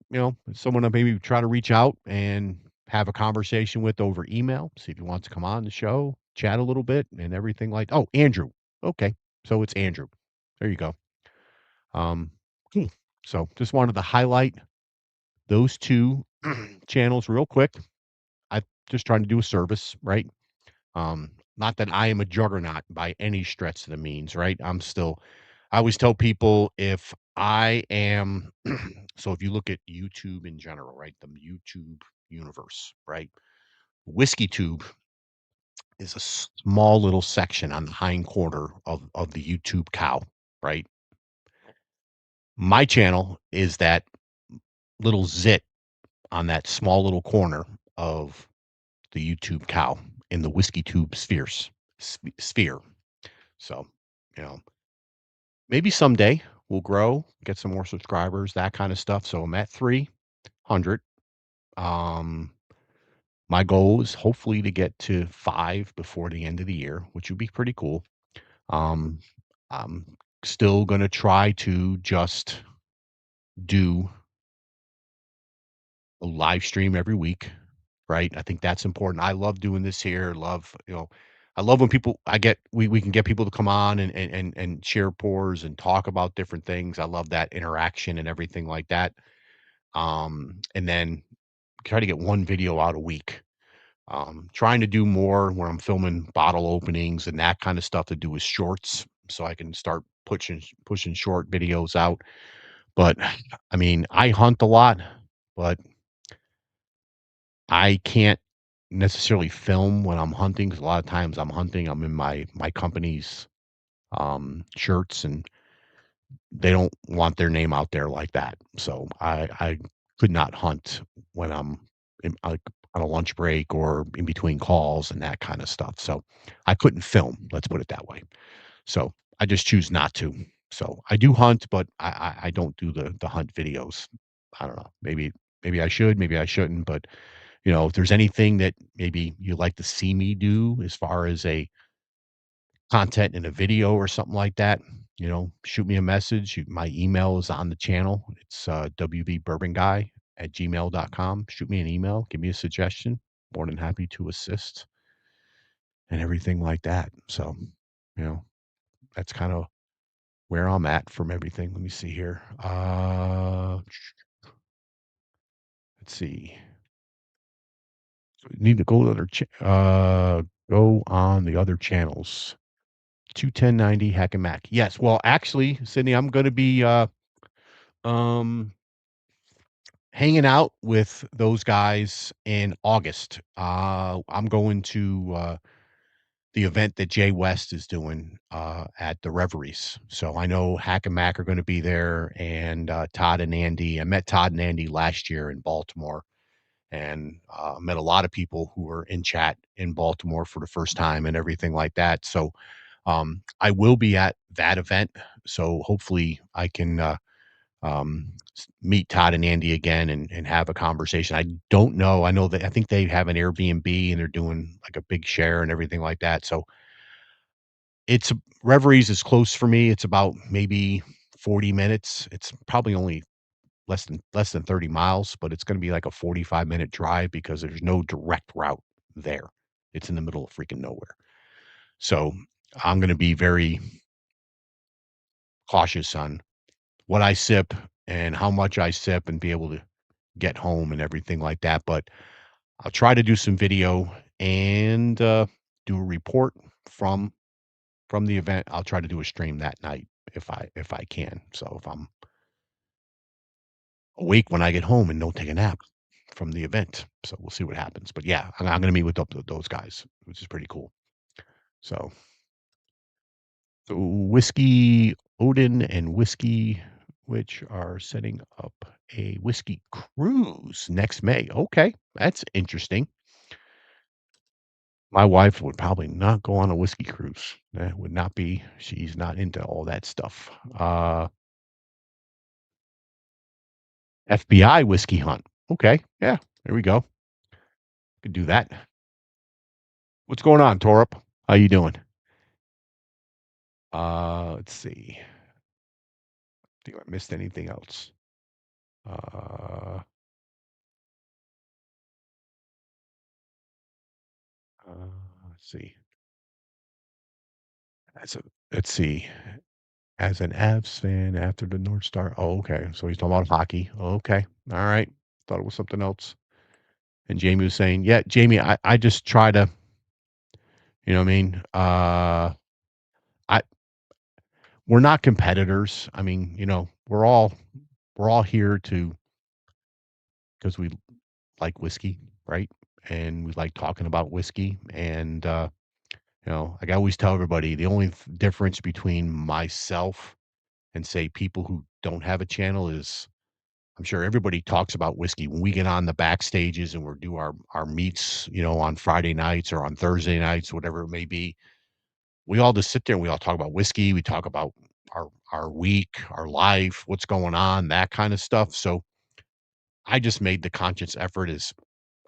[SPEAKER 4] someone to maybe try to reach out and have a conversation with over email, see if he wants to come on the show, chat a little bit and everything like. Oh, Andrew. Okay. So it's Andrew. There you go. Cool. So just wanted to highlight those 2 channels real quick. I'm just trying to do a service, right? Not that I am a juggernaut by any stretch of the means, right? I always tell people, if I am, so if you look at YouTube in general, right? The YouTube universe, right? Whiskey Tube is a small little section on the hind quarter of the YouTube cow, right? My channel is that little zit on that small little corner of the YouTube cow in the Whiskey Tube sphere. So, you know, maybe someday we'll grow, get some more subscribers, that kind of stuff. So I'm at 300. My goal is hopefully to get to 5 before the end of the year, which would be pretty cool. Um, I'm still going to try to just do a live stream every week, right? I think that's important. I love doing this here. I love when we can get people to come on and share pours and talk about different things. I love that interaction and everything like that. And then try to get 1 video out a week. Trying to do more when I'm filming bottle openings and that kind of stuff, to do with shorts, so I can start pushing short videos out. But I mean, I hunt a lot, but I can't necessarily film when I'm hunting, because a lot of times I'm hunting, I'm in my company's shirts, and they don't want their name out there like that. So I could not hunt when I'm like on a lunch break or in between calls and that kind of stuff. So I couldn't film, let's put it that way. So I just choose not to. So I do hunt, but I don't do the hunt videos. I don't know. Maybe I should, maybe I shouldn't. But if there's anything that maybe you'd like to see me do as far as a content in a video or something like that, shoot me a message. My email is on the channel. It's wbbourbonguy@gmail.com. Shoot me an email. Give me a suggestion. More than happy to assist and everything like that. So, that's kind of where I'm at from everything. Let me see here. Let's see. Need to go to go on the other channels. 21090 Hack and Mac. Yes. Well, actually, Sydney, I'm going to be hanging out with those guys in August. I'm going to the event that Jay West is doing at the Reveries. So I know Hack and Mac are going to be there, and Todd and Andy. I met Todd and Andy last year in Baltimore, and met a lot of people who were in chat in Baltimore for the first time and everything like that. So I will be at that event. So hopefully I can meet Todd and Andy again and have a conversation. I don't know. I know that I think they have an Airbnb and they're doing like a big share and everything like that. So it's Reveries is close for me. It's about maybe 40 minutes. It's probably only less than 30 miles, but it's going to be like a 45-minute drive because there's no direct route there. It's in the middle of freaking nowhere. So I'm going to be very cautious on what I sip and how much I sip and be able to get home and everything like that. But I'll try to do some video and do a report from the event. I'll try to do a stream that night if I can. So if I'm awake when I get home and don't take a nap from the event. So we'll see what happens. But yeah, I'm going to meet with those guys, which is pretty cool. So, Whiskey Odin and Whiskey, which are setting up a whiskey cruise next May. Okay, that's interesting. My wife would probably not go on a whiskey cruise. That would not be, she's not into all that stuff. FBI whiskey hunt. Okay, yeah, there we go. Could do that. What's going on, Torup? How you doing? Let's see. Think I missed anything else? Uh, let's see. As a, let's see. As an Avs fan after the North Star. Oh, okay. So he's talking about hockey. Okay. All right. Thought it was something else. And Jamie was saying, yeah, Jamie, I just try to, you know what I mean? I we're not competitors. I mean, we're all here to because we like whiskey, right? And we like talking about whiskey. And like I always tell everybody, the only difference between myself and say people who don't have a channel is I'm sure everybody talks about whiskey when we get on the backstages and we're do our meets, on Friday nights or on Thursday nights, whatever it may be. We all just sit there and we all talk about whiskey. We talk about our week, our life, what's going on, that kind of stuff. So I just made the conscious effort is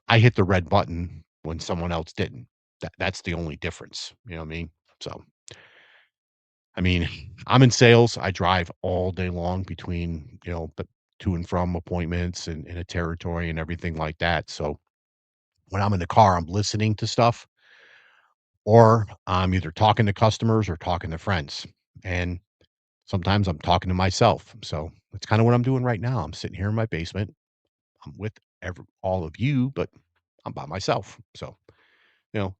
[SPEAKER 4] I hit the red button when someone else didn't. That's the only difference. You know what I mean? So I mean, I'm in sales. I drive all day long between, but to and from appointments and in a territory and everything like that. So when I'm in the car, I'm listening to stuff or I'm either talking to customers or talking to friends. And sometimes I'm talking to myself. So that's kind of what I'm doing right now. I'm sitting here in my basement. I'm with all of you, but I'm by myself. So, you know,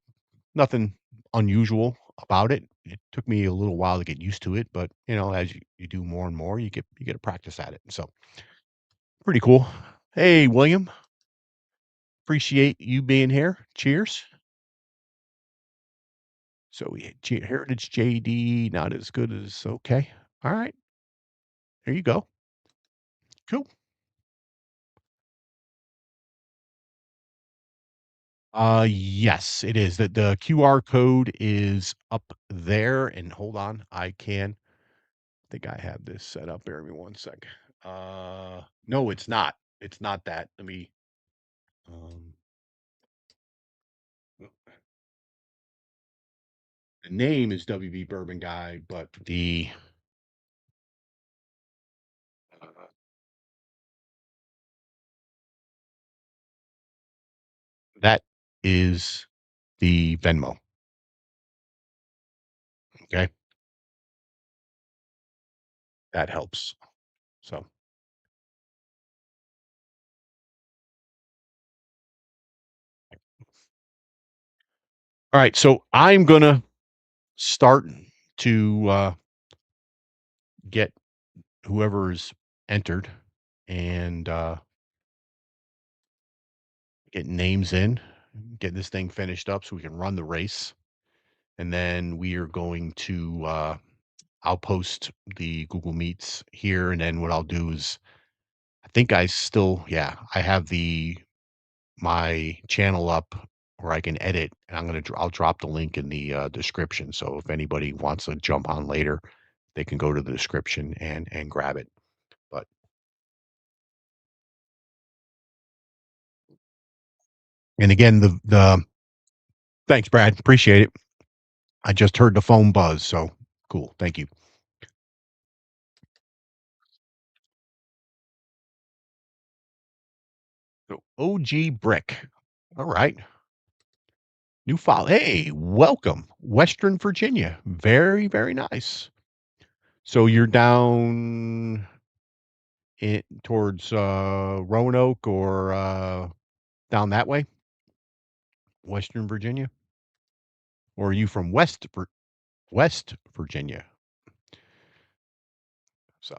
[SPEAKER 4] nothing unusual about it. It took me a little while to get used to it, but as you do more and more, you get to practice at it. So pretty cool. Hey, William, appreciate you being here. Cheers. So we had Heritage JD, not as good as okay. All right, there you go. Cool. Yes, it is. The QR code is up there, and hold on, I think I have this set up. Bear with me one sec. No, it's not. It's not that. Let me. Um, the name is WB Bourbon Guy, but uh, that is the Venmo. Okay, that helps. So, all right. So I'm gonna start to get whoever is entered and get names in, get this thing finished up so we can run the race. And then we are going to I'll post the Google Meets here, and then what I'll do is I think I have my channel up where I can edit, and I'll drop the link in the description. So if anybody wants to jump on later, they can go to the description and grab it. But and again, the thanks, Brad. Appreciate it. I just heard the phone buzz, so cool. Thank you. So OG Brick. All right. New file. Hey, welcome. Western Virginia. Very, very nice. So you're down towards Roanoke or down that way? Western Virginia? Or are you from West Virginia? So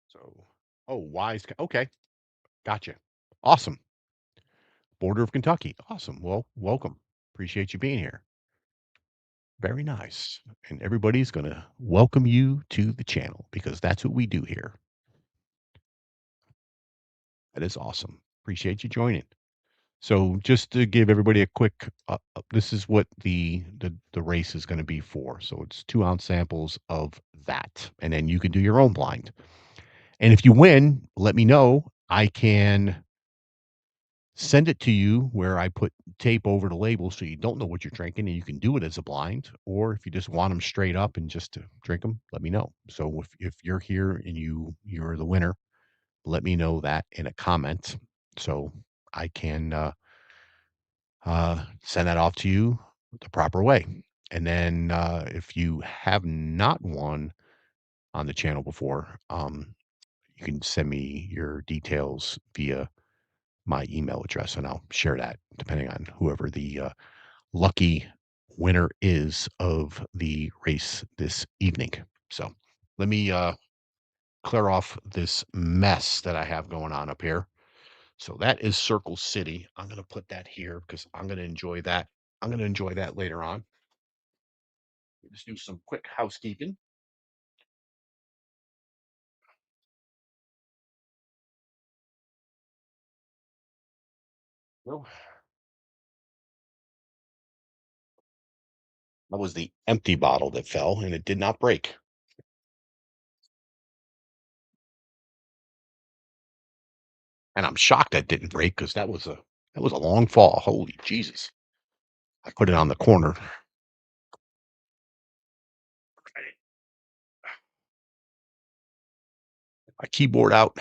[SPEAKER 4] so oh, Wise. Okay. Gotcha. Awesome. Border of Kentucky. Awesome. Well, welcome. Appreciate you being here. Very nice. And everybody's going to welcome you to the channel because that's what we do here. That is awesome. Appreciate you joining. So just to give everybody a quick, this is what the race is going to be for. So it's 2-ounce samples of that, and then you can do your own blind. And if you win, let me know. I can send it to you where I put tape over the label so you don't know what you're drinking, and you can do it as a blind. Or if you just want them straight up and just to drink them, let me know. So if you're here and you're the winner, let me know that in a comment so I can send that off to you the proper way. And then if you have not won on the channel before, you can send me your details via my email address, and I'll share that depending on whoever the lucky winner is of the race this evening. So let me clear off this mess that I have going on up here. So that is Circle City. I'm going to put that here because I'm going to enjoy that. I'm going to enjoy that later on. Let's do some quick housekeeping. Well, that was the empty bottle that fell and it did not break. And I'm shocked that didn't break because that was a long fall. Holy Jesus. I put it on the corner. My keyboard out.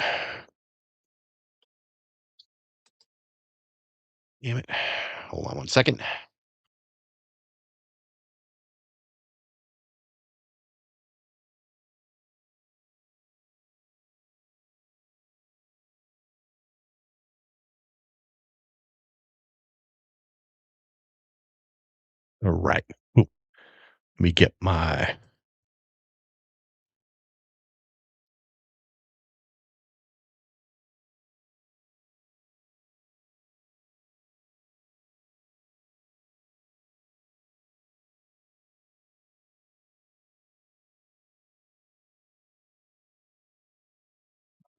[SPEAKER 4] Damn it. Hold on one second. All right. Ooh, let me get my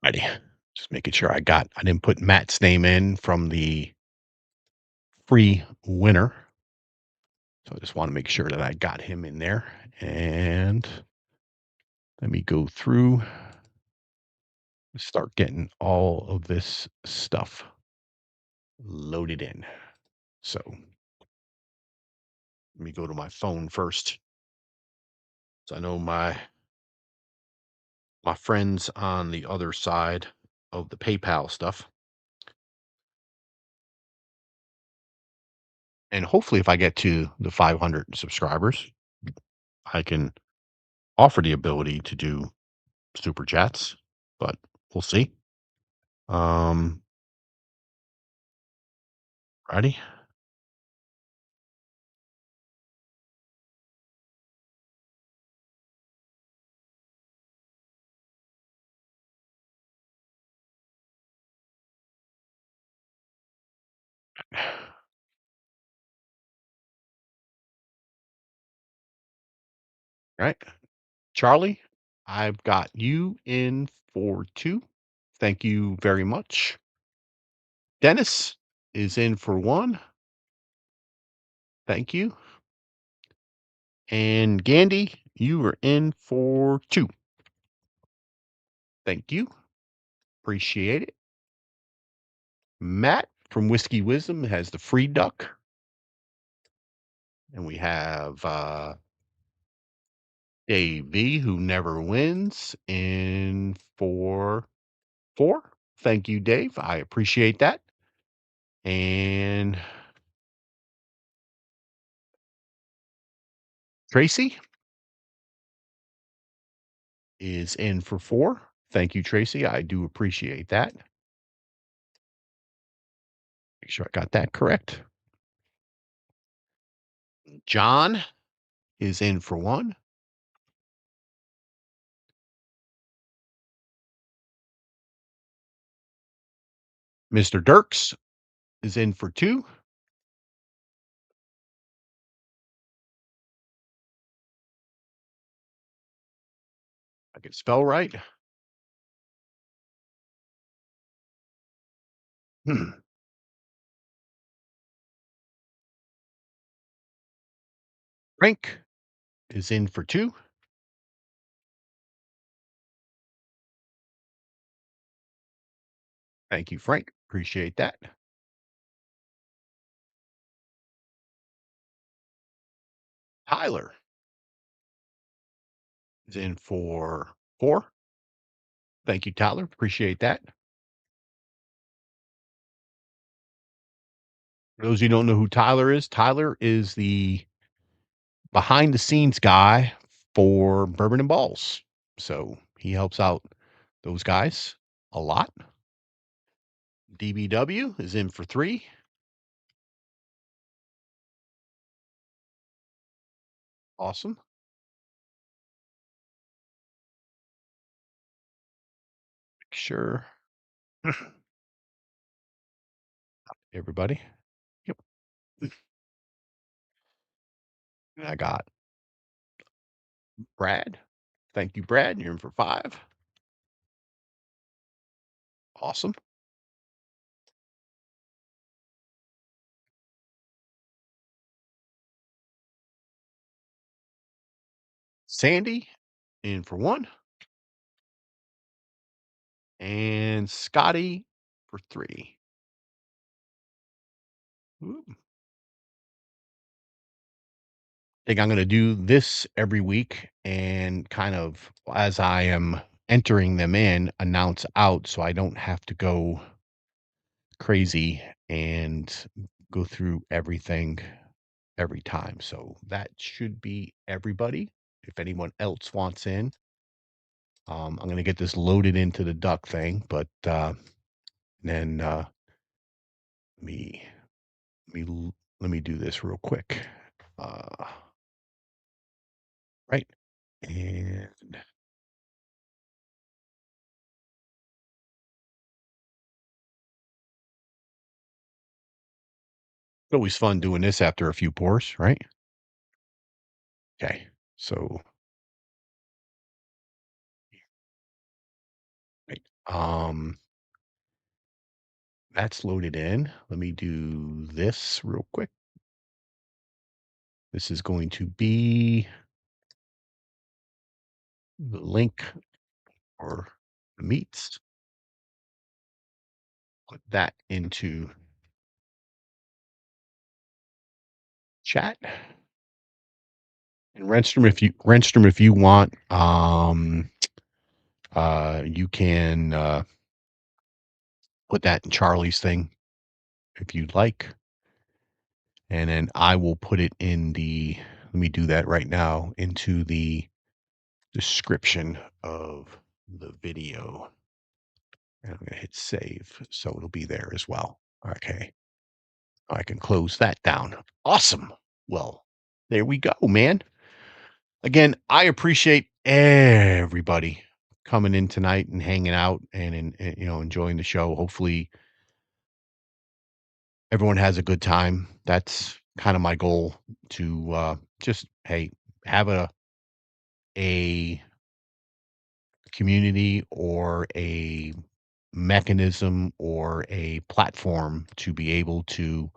[SPEAKER 4] ready. Just making sure I didn't put Matt's name in from the free winner. So I just want to make sure that I got him in there. And let me go through, start getting all of this stuff loaded in. So let me go to my phone first. So I know my friends on the other side of the PayPal stuff. And hopefully if I get to the 500 subscribers, I can offer the ability to do super chats, but we'll see. Um, Ready? right. Charlie, I've got you in for 2. Thank you very much. Dennis is in for 1. Thank you. And Gandhi, you are in for 2. Thank you. Appreciate it. Matt from Whiskey Wisdom has the free duck. And we have Dave V, who never wins, in for 4. Thank you, Dave. I appreciate that. And Tracy is in for 4. Thank you, Tracy. I do appreciate that. Make sure I got that correct. John is in for 1. Mr. Dirks is in for 2. I can spell right. Frank is in for 2. Thank you, Frank. Appreciate that. Tyler is in for 4. Thank you, Tyler. Appreciate that. For those of you who don't know who Tyler is the behind the scenes guy for Bourbon and Balls. So he helps out those guys a lot. DBW is in for 3. Awesome. Make sure everybody. Yep. And I got Brad. Thank you, Brad. You're in for 5. Awesome. Sandy in for 1. And Scotty for 3. Ooh. I think I'm going to do this every week and kind of as I am entering them in, announce out so I don't have to go crazy and go through everything every time. So that should be everybody. If anyone else wants in, I'm going to get this loaded into the duck thing, but then me let me do this real quick. Right. And it's always fun doing this after a few pours, right? Okay. So, right. That's loaded in. Let me do this real quick. This is going to be the link or the meats. Put that into chat. And Renstrom, if you want, you can put that in Charlie's thing if you'd like. And then I will put it in let me do that right now, into the description of the video. And I'm going to hit save. So it'll be there as well. Okay. I can close that down. Awesome. Well, there we go, man. Again, I appreciate everybody coming in tonight and hanging out and enjoying the show. Hopefully everyone has a good time. That's kind of my goal, to just, hey, have a a community or a mechanism or a platform to be able to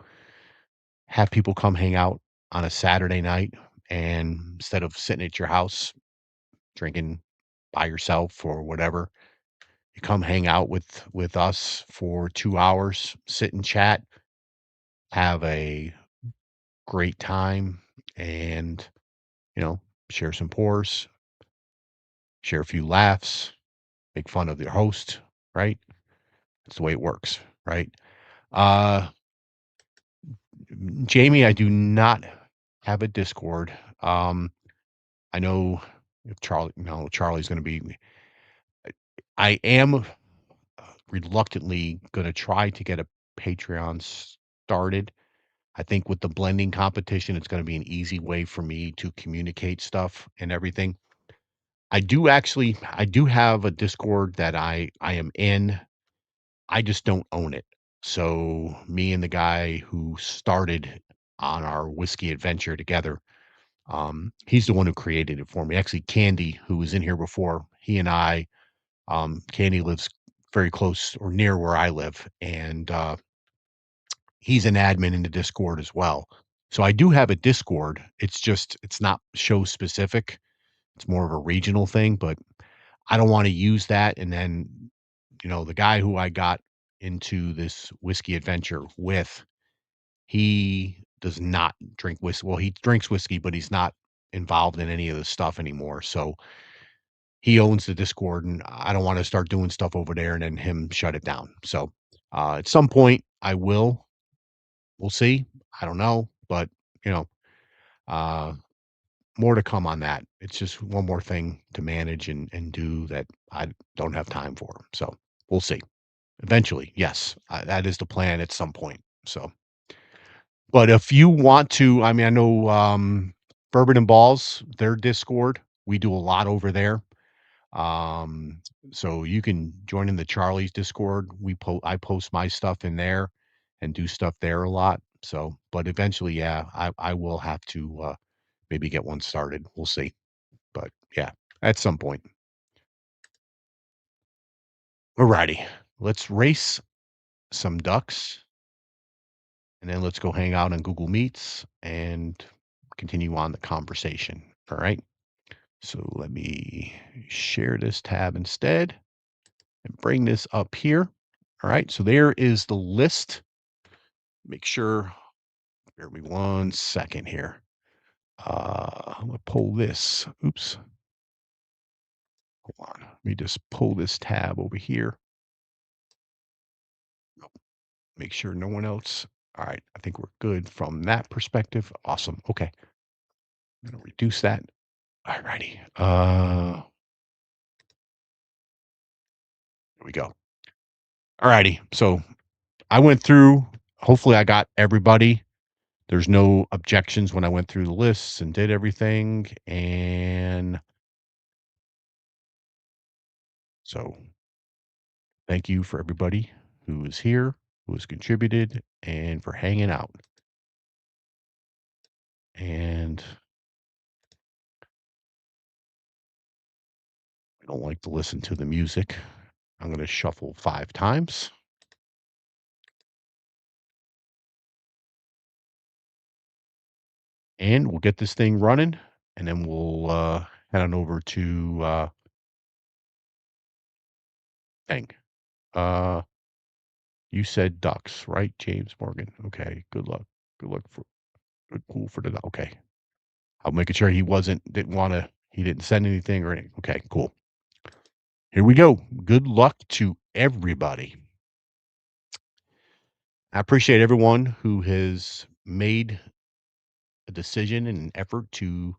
[SPEAKER 4] have people come hang out on a Saturday night, and instead of sitting at your house drinking by yourself or whatever, you come hang out with us for 2 hours, sit and chat, have a great time, and, you know, share some pours, share a few laughs, make fun of your host, right? That's the way it works, right? Uh, Jamie, I do not have a Discord. I know if Charlie's going to be, I am reluctantly going to try to get a Patreon started. I think with the blending competition, it's going to be an easy way for me to communicate stuff and everything. I do have a Discord that I am in. I just don't own it. So me and the guy who started on our whiskey adventure together, he's the one who created it for me. Actually, Candy, who was in here before, he and I, Candy lives very close or near where I live, and he's an admin in the Discord as well. So I do have a Discord. It's not show specific. It's more of a regional thing, but I don't want to use that. And then, the guy who I got into this whiskey adventure with, he does not drink whiskey. Well, he drinks whiskey, but he's not involved in any of the stuff anymore. So he owns the Discord, and I don't want to start doing stuff over there and then him shut it down. So at some point I will. We'll see. I don't know, but you know, uh, more to come on that. It's just one more thing to manage and do that I don't have time for. So we'll see. Eventually, yes, that is the plan at some point. So, but if you want to, I mean, I know Bourbon and Balls, their Discord, we do a lot over there. Um, so you can join in the Charlie's Discord. I post my stuff in there and do stuff there a lot. So, but eventually, yeah, I will have to maybe get one started. We'll see. But yeah, at some point. Alrighty. Let's race some ducks, and then let's go hang out on Google Meets and continue on the conversation. All right. So let me share this tab instead and bring this up here. All right. So there is the list. Make sure, bear me 1 second here. I'm going to pull this. Oops. Hold on. Let me just pull this tab over here. Make sure no one else. All right. I think we're good from that perspective. Awesome. Okay. I'm going to reduce that. All righty. There we go. All righty. So I went through, hopefully I got everybody. There's no objections when I went through the lists and did everything. And so thank you for everybody who is here, who has contributed, and for hanging out. And I don't like to listen to the music. I'm going to shuffle 5 times. And we'll get this thing running, and then we'll head on over to Bang. You said ducks, right, James Morgan? Okay, good luck. Good luck for cool for the okay. I'm making sure he didn't send anything or anything. Okay, cool. Here we go. Good luck to everybody. I appreciate everyone who has made a decision and an effort to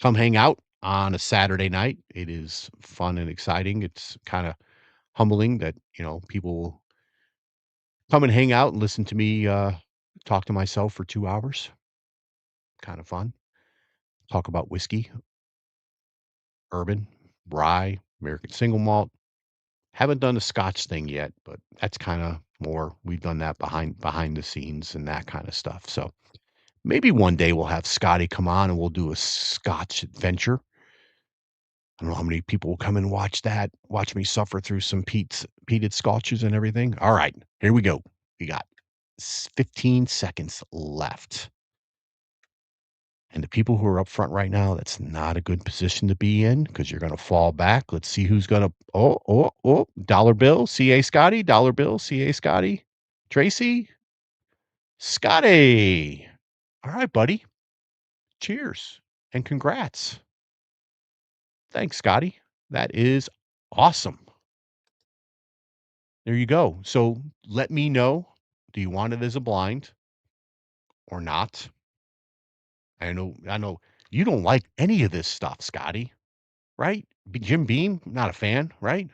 [SPEAKER 4] come hang out on a Saturday night. It is fun and exciting. It's kind of humbling that, people come and hang out and listen to me talk to myself for 2 hours. Kind of fun. Talk about whiskey, bourbon, rye, American single malt. Haven't done the Scotch thing yet, but that's kind of more. We've done that behind the scenes and that kind of stuff. So maybe one day we'll have Scotty come on and we'll do a Scotch adventure. I don't know how many people will come and watch that, watch me suffer through some peated scotches and everything. All right, here we go. We got 15 seconds left. And the people who are up front right now, that's not a good position to be in because you're going to fall back. Let's see who's going to. Oh, dollar bill, CA Scotty, dollar bill, CA Scotty, Tracy, Scotty. All right, buddy. Cheers and congrats. Thanks, Scotty. That is awesome. There you go. So let me know. Do you want it as a blind or not? I know you don't like any of this stuff, Scotty, right? Jim Beam, not a fan, right?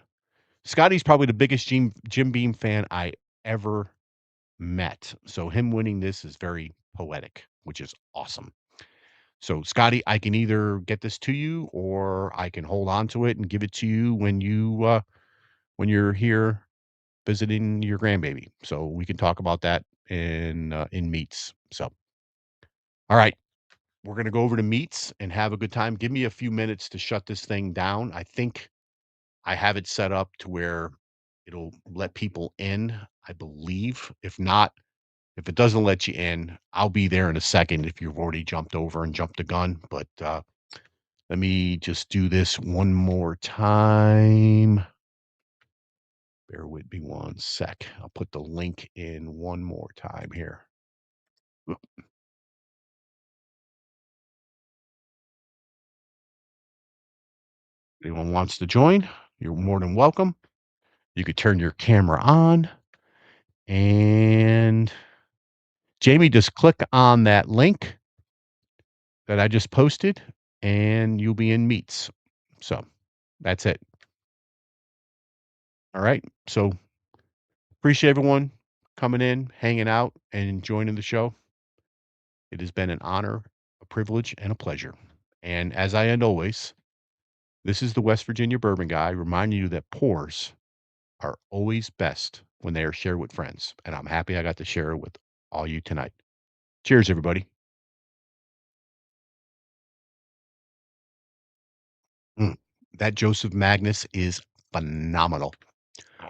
[SPEAKER 4] Scotty's probably the biggest Jim Beam fan I ever met. So him winning this is very poetic, which is awesome. So Scotty, I can either get this to you or I can hold on to it and give it to you when you're here visiting your grandbaby. So we can talk about that in meets. So all right. We're going to go over to meets and have a good time. Give me a few minutes to shut this thing down. I think I have it set up to where it'll let people in, I believe. If not, if it doesn't let you in, I'll be there in a second if you've already jumped over and jumped the gun. But let me just do this one more time. Bear with me one sec. I'll put the link in one more time here. Anyone wants to join, you're more than welcome. You could turn your camera on. And Jamie, just click on that link that I just posted and you'll be in meets. So that's it. All right. So appreciate everyone coming in, hanging out, and joining the show. It has been an honor, a privilege, and a pleasure. And as I end always, this is the West Virginia Bourbon Guy reminding you that pours are always best when they are shared with friends. And I'm happy I got to share it with all you tonight. Cheers, everybody. That Joseph Magnus is phenomenal.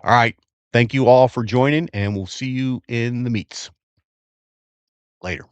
[SPEAKER 4] All right. Thank you all for joining, and we'll see you in the meets. Later.